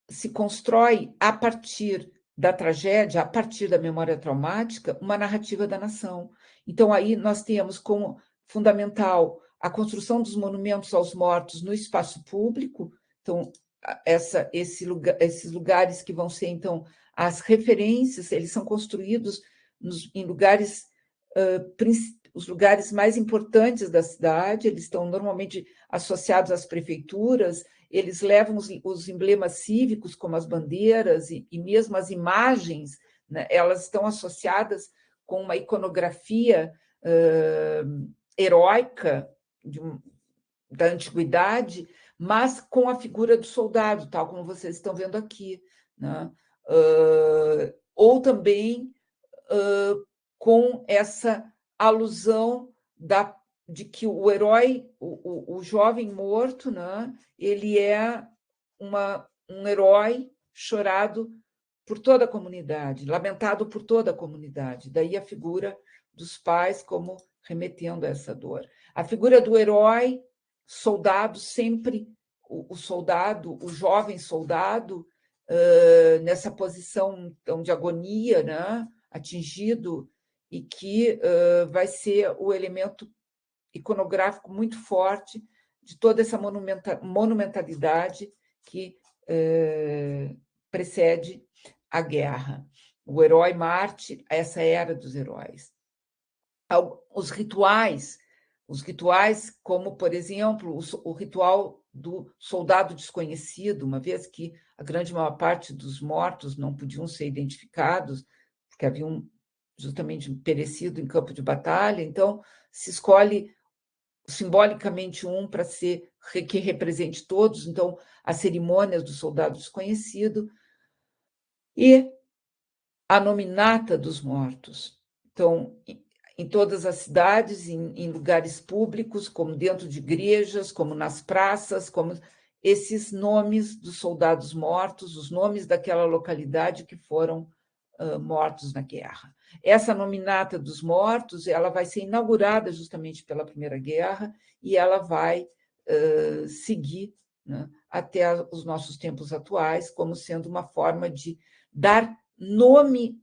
se constrói, a partir da tragédia, a partir da memória traumática, uma narrativa da nação. Então, aí nós temos como fundamental a construção dos monumentos aos mortos no espaço público. Então, esses lugares que vão ser, então, as referências, eles são construídos em lugares, os lugares mais importantes da cidade, eles estão normalmente associados às prefeituras, eles levam os emblemas cívicos, como as bandeiras, e mesmo as imagens, né, elas estão associadas com uma iconografia heróica da antiguidade, mas com a figura do soldado, tal como vocês estão vendo aqui, né? Ou também com essa alusão de que o herói, o jovem morto, né, ele é um herói chorado por toda a comunidade, lamentado por toda a comunidade. Daí a figura dos pais como remetendo a essa dor. A figura do herói, soldado, sempre o soldado, o jovem soldado, nessa posição então, de agonia, né, atingido, e que vai ser o elemento iconográfico muito forte de toda essa monumentalidade que precede a guerra. O herói Marte, essa era dos heróis. Os rituais, como, por exemplo, o ritual do soldado desconhecido, uma vez que a grande maior parte dos mortos não podiam ser identificados, porque haviam justamente perecido em campo de batalha, então se escolhe simbolicamente um para que represente todos, então as cerimônias do soldado desconhecido e a nominata dos mortos. Então, em todas as cidades, em lugares públicos, como dentro de igrejas, como nas praças, como esses nomes dos soldados mortos, os nomes daquela localidade que foram mortos na guerra. Essa nominata dos mortos, ela vai ser inaugurada justamente pela Primeira Guerra e ela vai seguir, né, até os nossos tempos atuais, como sendo uma forma de dar nome,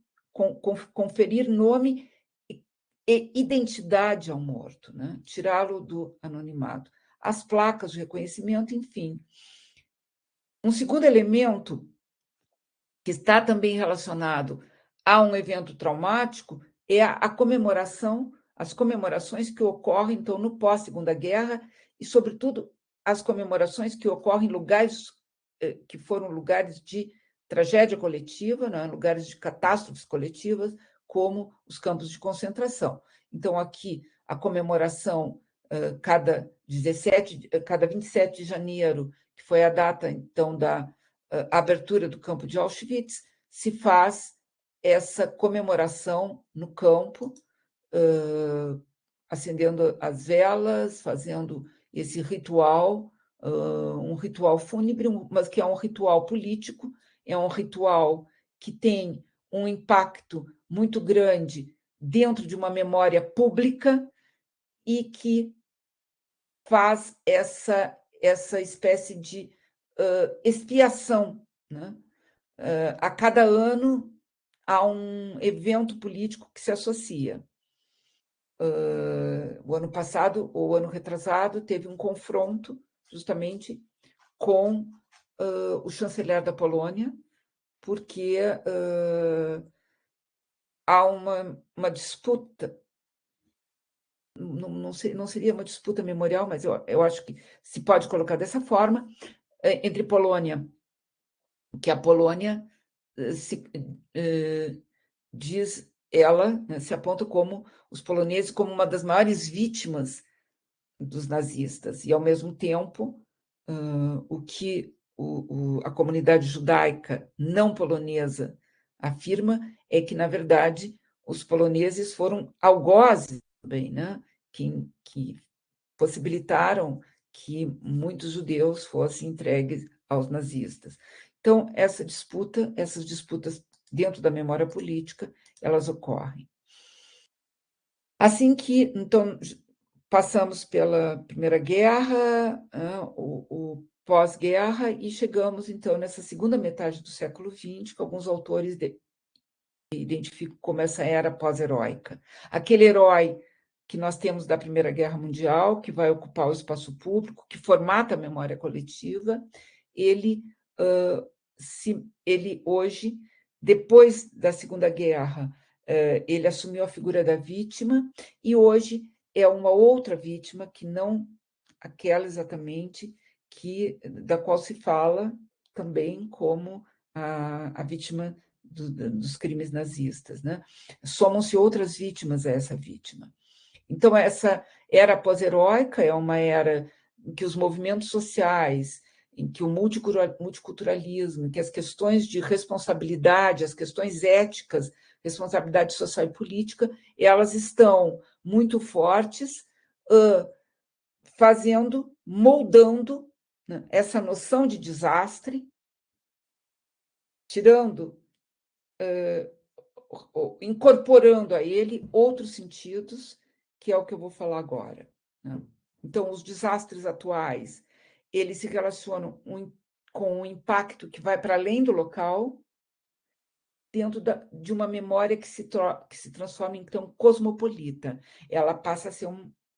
conferir nome e identidade ao morto, né? Tirá-lo do anonimato. As placas de reconhecimento, enfim. Um segundo elemento que está também relacionado a um evento traumático é a comemoração, as comemorações que ocorrem, então, no pós-Segunda Guerra e, sobretudo, as comemorações que ocorrem em lugares que foram lugares de tragédia coletiva, né, lugares de catástrofes coletivas, como os campos de concentração. Então, aqui, a comemoração cada 27 de janeiro, que foi a data, então, da abertura do campo de Auschwitz, se faz essa comemoração no campo, acendendo as velas, fazendo esse ritual, um ritual fúnebre, mas que é um ritual político, é um ritual que tem um impacto muito grande dentro de uma memória pública e que faz essa espécie de expiação, né? A cada ano há um evento político que se associa. O ano passado, ou o ano retrasado, teve um confronto justamente com o chanceler da Polônia, porque há uma disputa, não seria uma disputa memorial, mas eu acho que se pode colocar dessa forma, entre Polônia, que a Polônia diz, ela, né, se aponta como os poloneses como uma das maiores vítimas dos nazistas, e, ao mesmo tempo, o que a comunidade judaica não polonesa afirma é que, na verdade, os poloneses foram algozes também, né, que possibilitaram que muitos judeus fossem entregues aos nazistas. Então, essas disputas dentro da memória política, elas ocorrem. Assim que, então, passamos pela Primeira Guerra, o pós-guerra, e chegamos, então, nessa segunda metade do século XX, que alguns autores identificam como essa era pós-heróica. Aquele herói que nós temos da Primeira Guerra Mundial, que vai ocupar o espaço público, que formata a memória coletiva, ele hoje, depois da Segunda Guerra, ele assumiu a figura da vítima, e hoje é uma outra vítima, que não aquela exatamente da qual se fala também como a vítima dos crimes nazistas, né? Somam-se outras vítimas a essa vítima. Então, essa era pós-heróica é uma era em que os movimentos sociais, em que o multiculturalismo, em que as questões de responsabilidade, as questões éticas, responsabilidade social e política, elas estão muito fortes, moldando, né, essa noção de desastre, incorporando a ele outros sentidos, que é o que eu vou falar agora, né? Então, os desastres atuais, eles se relacionam com um impacto que vai para além do local, dentro de uma memória que se transforma, então, cosmopolita. Ela passa a ser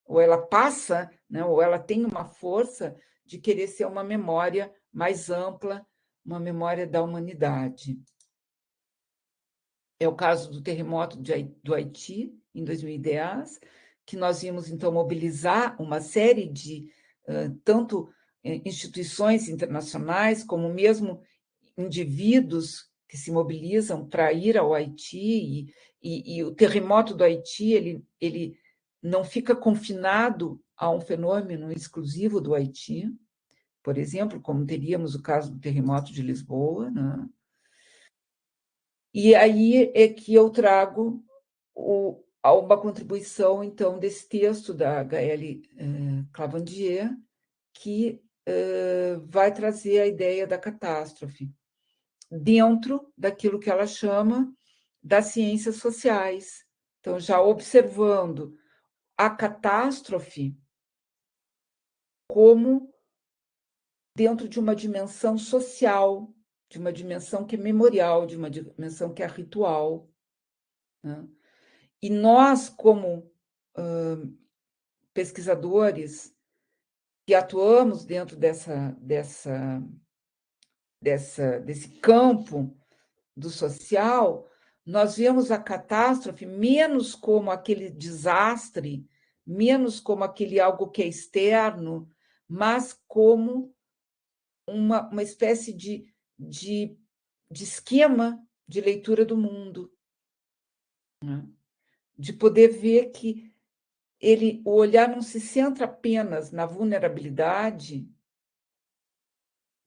ou ela passa, né, ou ela tem uma força de querer ser uma memória mais ampla, uma memória da humanidade. É o caso do terremoto do Haiti, em 2010, que nós vimos, então, mobilizar uma série de, tanto instituições internacionais, como mesmo indivíduos que se mobilizam para ir ao Haiti, e o terremoto do Haiti, ele não fica confinado a um fenômeno exclusivo do Haiti, por exemplo, como teríamos o caso do terremoto de Lisboa, né? E aí é que eu trago uma contribuição, então, desse texto da Gaëlle Clavandier, que vai trazer a ideia da catástrofe dentro daquilo que ela chama das ciências sociais. Então, já observando a catástrofe como dentro de uma dimensão social, de uma dimensão que é memorial, de uma dimensão que é ritual, né? E nós, como pesquisadores que atuamos dentro desse campo do social, nós vemos a catástrofe menos como aquele desastre, menos como aquele algo que é externo, mas como uma espécie de de esquema de leitura do mundo, né? De poder ver que o olhar não se centra apenas na vulnerabilidade,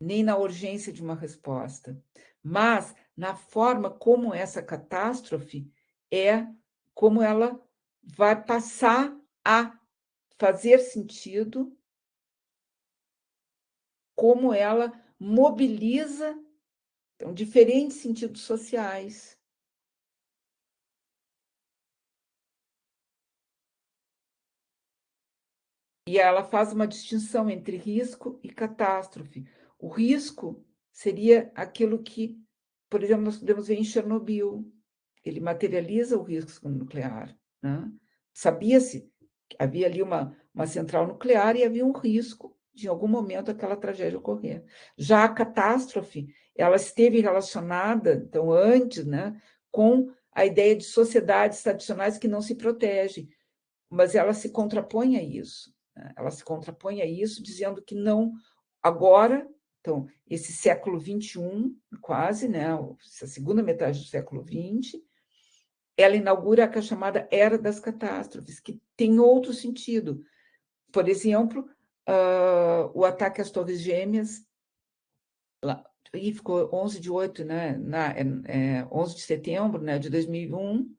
nem na urgência de uma resposta, mas na forma como essa catástrofe como ela vai passar a fazer sentido, como ela mobiliza, então, diferentes sentidos sociais. E ela faz uma distinção entre risco e catástrofe. O risco seria aquilo que, por exemplo, nós podemos ver em Chernobyl. Ele materializa o risco nuclear, né? Sabia-se que havia ali uma central nuclear e havia um risco de, em algum momento, aquela tragédia ocorrer. Já a catástrofe, ela esteve relacionada, então, antes, né, com a ideia de sociedades tradicionais que não se protegem, mas ela se contrapõe a isso. Né? Ela se contrapõe a isso, dizendo que não, agora, então, esse século XXI, quase, né, essa segunda metade do século XX, ela inaugura a chamada Era das Catástrofes, que tem outro sentido. Por exemplo, o ataque às Torres Gêmeas, aí ficou 11 de 8, né, 11 de setembro, né, de 2001,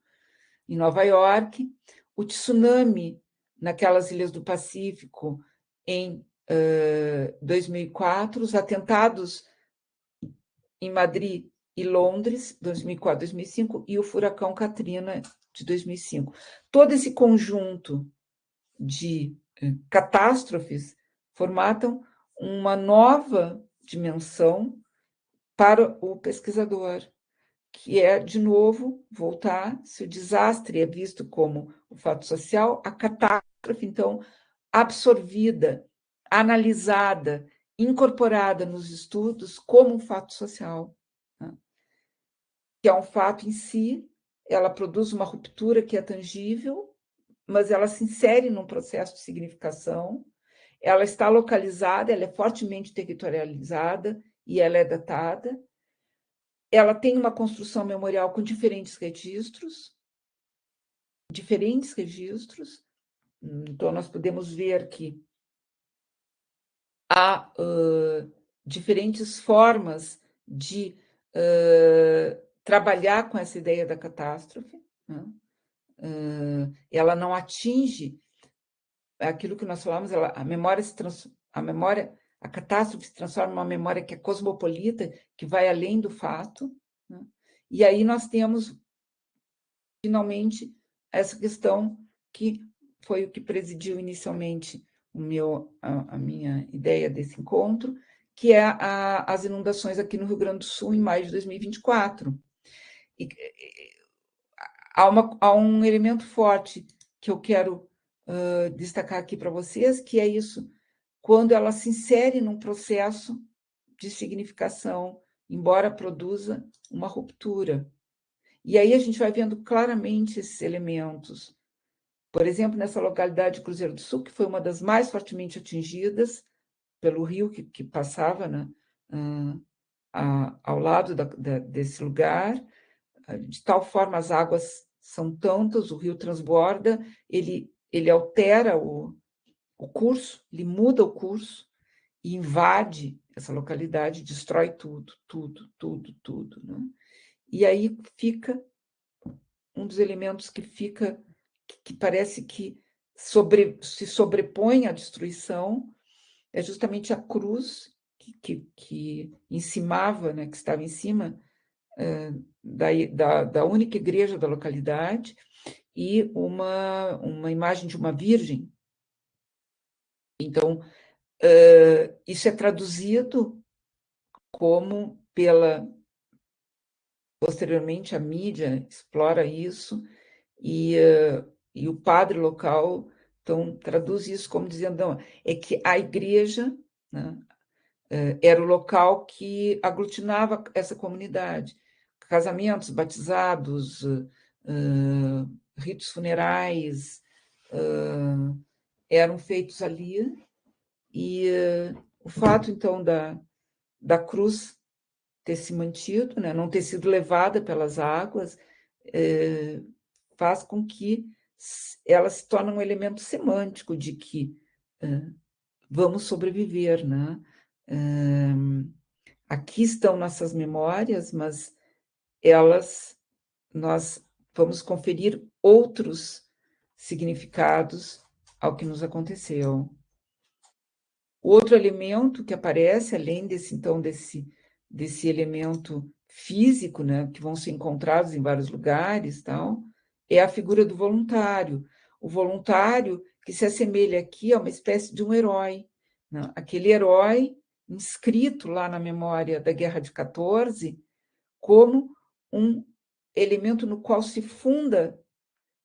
em Nova York, o tsunami naquelas ilhas do Pacífico em 2004, os atentados em Madrid e Londres, 2004, 2005, e o furacão Katrina, de 2005. Todo esse conjunto de catástrofes formatam uma nova dimensão para o pesquisador, que é, de novo, voltar, se o desastre é visto como o fato social, a catástrofe, então, absorvida, analisada, incorporada nos estudos como um fato social, né? Que é um fato em si, ela produz uma ruptura que é tangível, mas ela se insere num processo de significação, ela está localizada, ela é fortemente territorializada e ela é datada, ela tem uma construção memorial com diferentes registros, então nós podemos ver que há diferentes formas de trabalhar com essa ideia da catástrofe, né? Ela não atinge aquilo que nós falamos, a catástrofe se transforma numa memória que é cosmopolita, que vai além do fato, né? E aí nós temos, finalmente, essa questão que foi o que presidiu inicialmente a minha ideia desse encontro, que é as inundações aqui no Rio Grande do Sul em maio de 2024. E há um elemento forte que eu quero destacar aqui para vocês, que é isso, quando ela se insere num processo de significação, embora produza uma ruptura. E aí a gente vai vendo claramente esses elementos. Por exemplo, nessa localidade de Cruzeiro do Sul, que foi uma das mais fortemente atingidas pelo rio que passava, né, ao lado desse lugar, de tal forma as águas são tantas, o rio transborda, ele altera o curso, ele muda o curso e invade essa localidade, destrói tudo, né? E aí fica um dos elementos que parece que se sobrepõe à destruição, é justamente a cruz que encimava, né, que estava em cima da única igreja da localidade, e uma imagem de uma virgem. Então, isso é traduzido como posteriormente a mídia explora isso, e o padre local, então, traduz isso como dizendo, não, é que a igreja, né, era o local que aglutinava essa comunidade. Casamentos, batizados, ritos funerais eram feitos ali, e o fato, então, da cruz ter se mantido, né, não ter sido levada pelas águas, faz com que ela se torne um elemento semântico de que vamos sobreviver, né? Aqui estão nossas memórias, mas nós vamos conferir outros significados ao que nos aconteceu. O outro elemento que aparece, além desse elemento físico, né, que vão ser encontrados em vários lugares, tal, é a figura do voluntário. O voluntário que se assemelha aqui a uma espécie de um herói, né? Aquele herói inscrito lá na memória da Guerra de 14 como um elemento no qual se funda,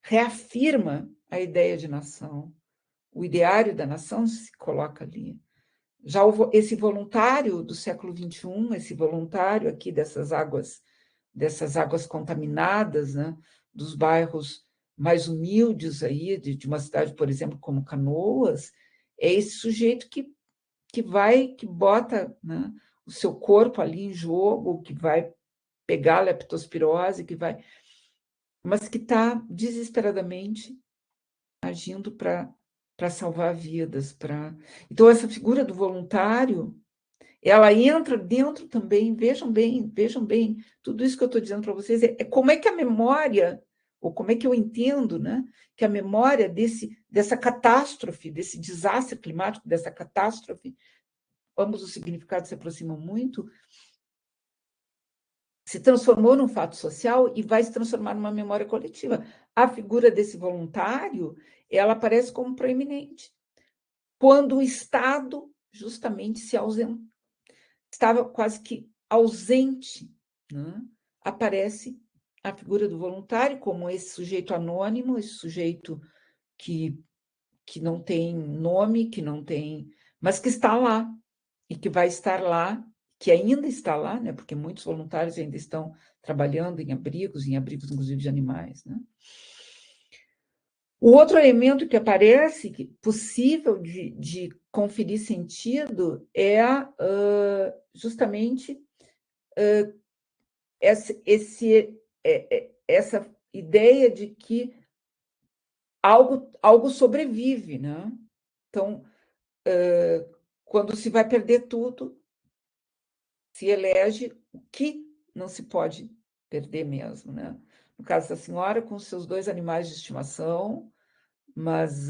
reafirma a ideia de nação. O ideário da nação se coloca ali. Já esse voluntário do século XXI, esse voluntário aqui dessas águas contaminadas, né, dos bairros mais humildes aí, de uma cidade, por exemplo, como Canoas, é esse sujeito que bota, né, o seu corpo ali em jogo, que vai pegar a leptospirose, mas que está desesperadamente agindo para salvar vidas. Então, essa figura do voluntário, ela entra dentro também, vejam bem, tudo isso que eu estou dizendo para vocês é como é que a memória, ou como é que eu entendo, né, que a memória dessa catástrofe, desse desastre climático, dessa catástrofe, ambos os significados se aproximam muito, se transformou num fato social e vai se transformar numa memória coletiva. A figura desse voluntário, ela aparece como proeminente. Quando o Estado justamente estava quase que ausente, né? Aparece a figura do voluntário como esse sujeito anônimo, esse sujeito que não tem nome, que não tem, mas que está lá e que vai estar lá, que ainda está lá, né? Porque muitos voluntários ainda estão trabalhando em abrigos inclusive de animais, né? O outro elemento que aparece, possível de conferir sentido, é justamente essa ideia de que algo sobrevive, né? Então, quando se vai perder tudo, se elege o que não se pode perder mesmo, né? No caso da senhora, com seus 2 animais de estimação, mas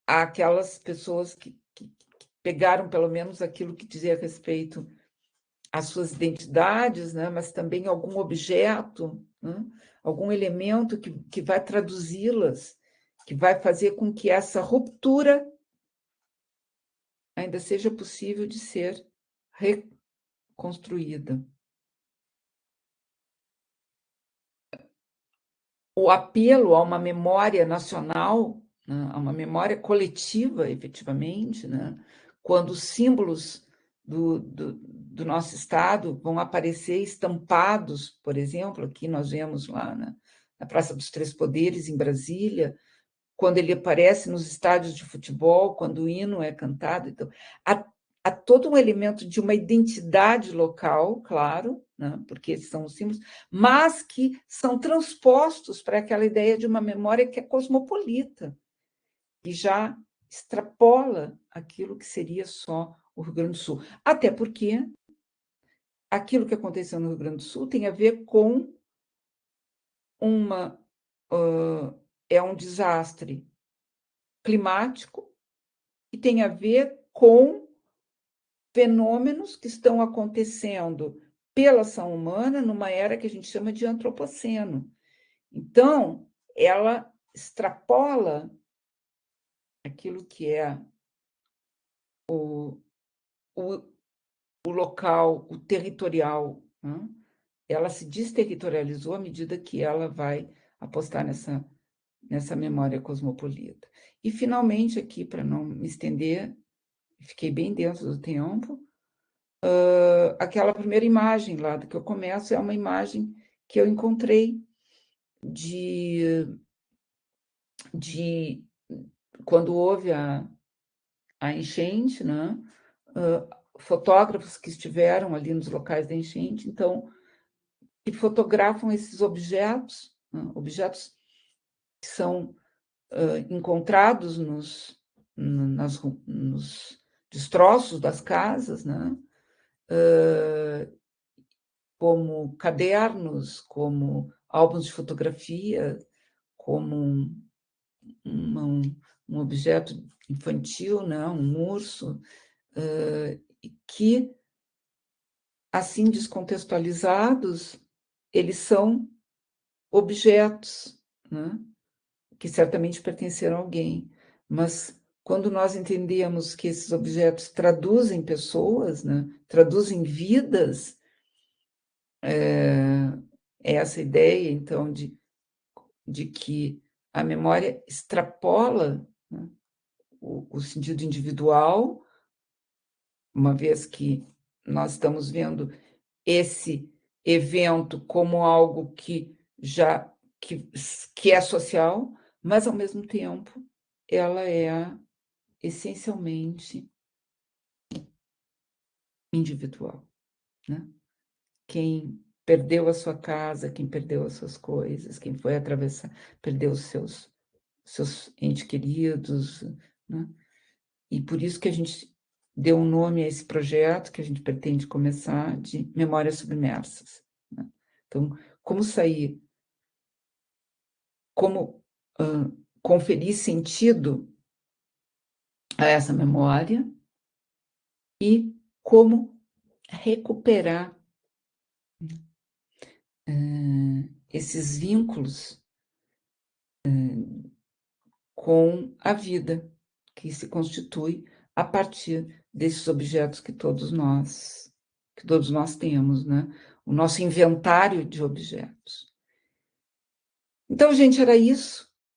há aquelas pessoas que pegaram pelo menos aquilo que dizia respeito às suas identidades, né? Mas também algum objeto, né? Algum elemento que vai traduzi-las, que vai fazer com que essa ruptura ainda seja possível de ser reconstruída. O apelo a uma memória nacional, né, a uma memória coletiva, efetivamente, né, quando os símbolos do nosso Estado vão aparecer estampados, por exemplo, aqui nós vemos lá na Praça dos Três Poderes, em Brasília, quando ele aparece nos estádios de futebol, quando o hino é cantado. Então, há todo um elemento de uma identidade local, claro, né, porque são os símbolos, mas que são transpostos para aquela ideia de uma memória que é cosmopolita, e já extrapola aquilo que seria só o Rio Grande do Sul. Até porque aquilo que aconteceu no Rio Grande do Sul tem a ver com é um desastre climático e tem a ver com fenômenos que estão acontecendo pela ação humana numa era que a gente chama de antropoceno. Então, ela extrapola aquilo que é o local, o territorial, né? Ela se desterritorializou à medida que ela vai apostar nessa memória cosmopolita. E, finalmente, aqui, para não me estender, fiquei bem dentro do tempo, aquela primeira imagem lá do que eu começo é uma imagem que eu encontrei de quando houve a enchente, né? fotógrafos que estiveram ali nos locais da enchente, então, que fotografam esses objetos, né? Objetos que são encontrados nos destroços das casas, né? Como cadernos, como álbuns de fotografia, como um objeto infantil, né? Um urso, que, assim descontextualizados, eles são objetos, né? Que certamente pertenceram a alguém, mas quando nós entendemos que esses objetos traduzem pessoas, né? Traduzem vidas, essa ideia, então, de que a memória extrapola, né, o sentido individual, uma vez que nós estamos vendo esse evento como algo que é social, mas, ao mesmo tempo, ela é essencialmente individual, né? Quem perdeu a sua casa, quem perdeu as suas coisas, quem foi atravessar, perdeu os seus entes queridos, né? E por isso que a gente deu um nome a esse projeto que a gente pretende começar, de Memórias Submersas, né? Então, como sair, como conferir sentido a essa memória e como recuperar esses vínculos com a vida que se constitui a partir desses objetos que todos nós temos, né? O nosso inventário de objetos. Então, gente, era isso.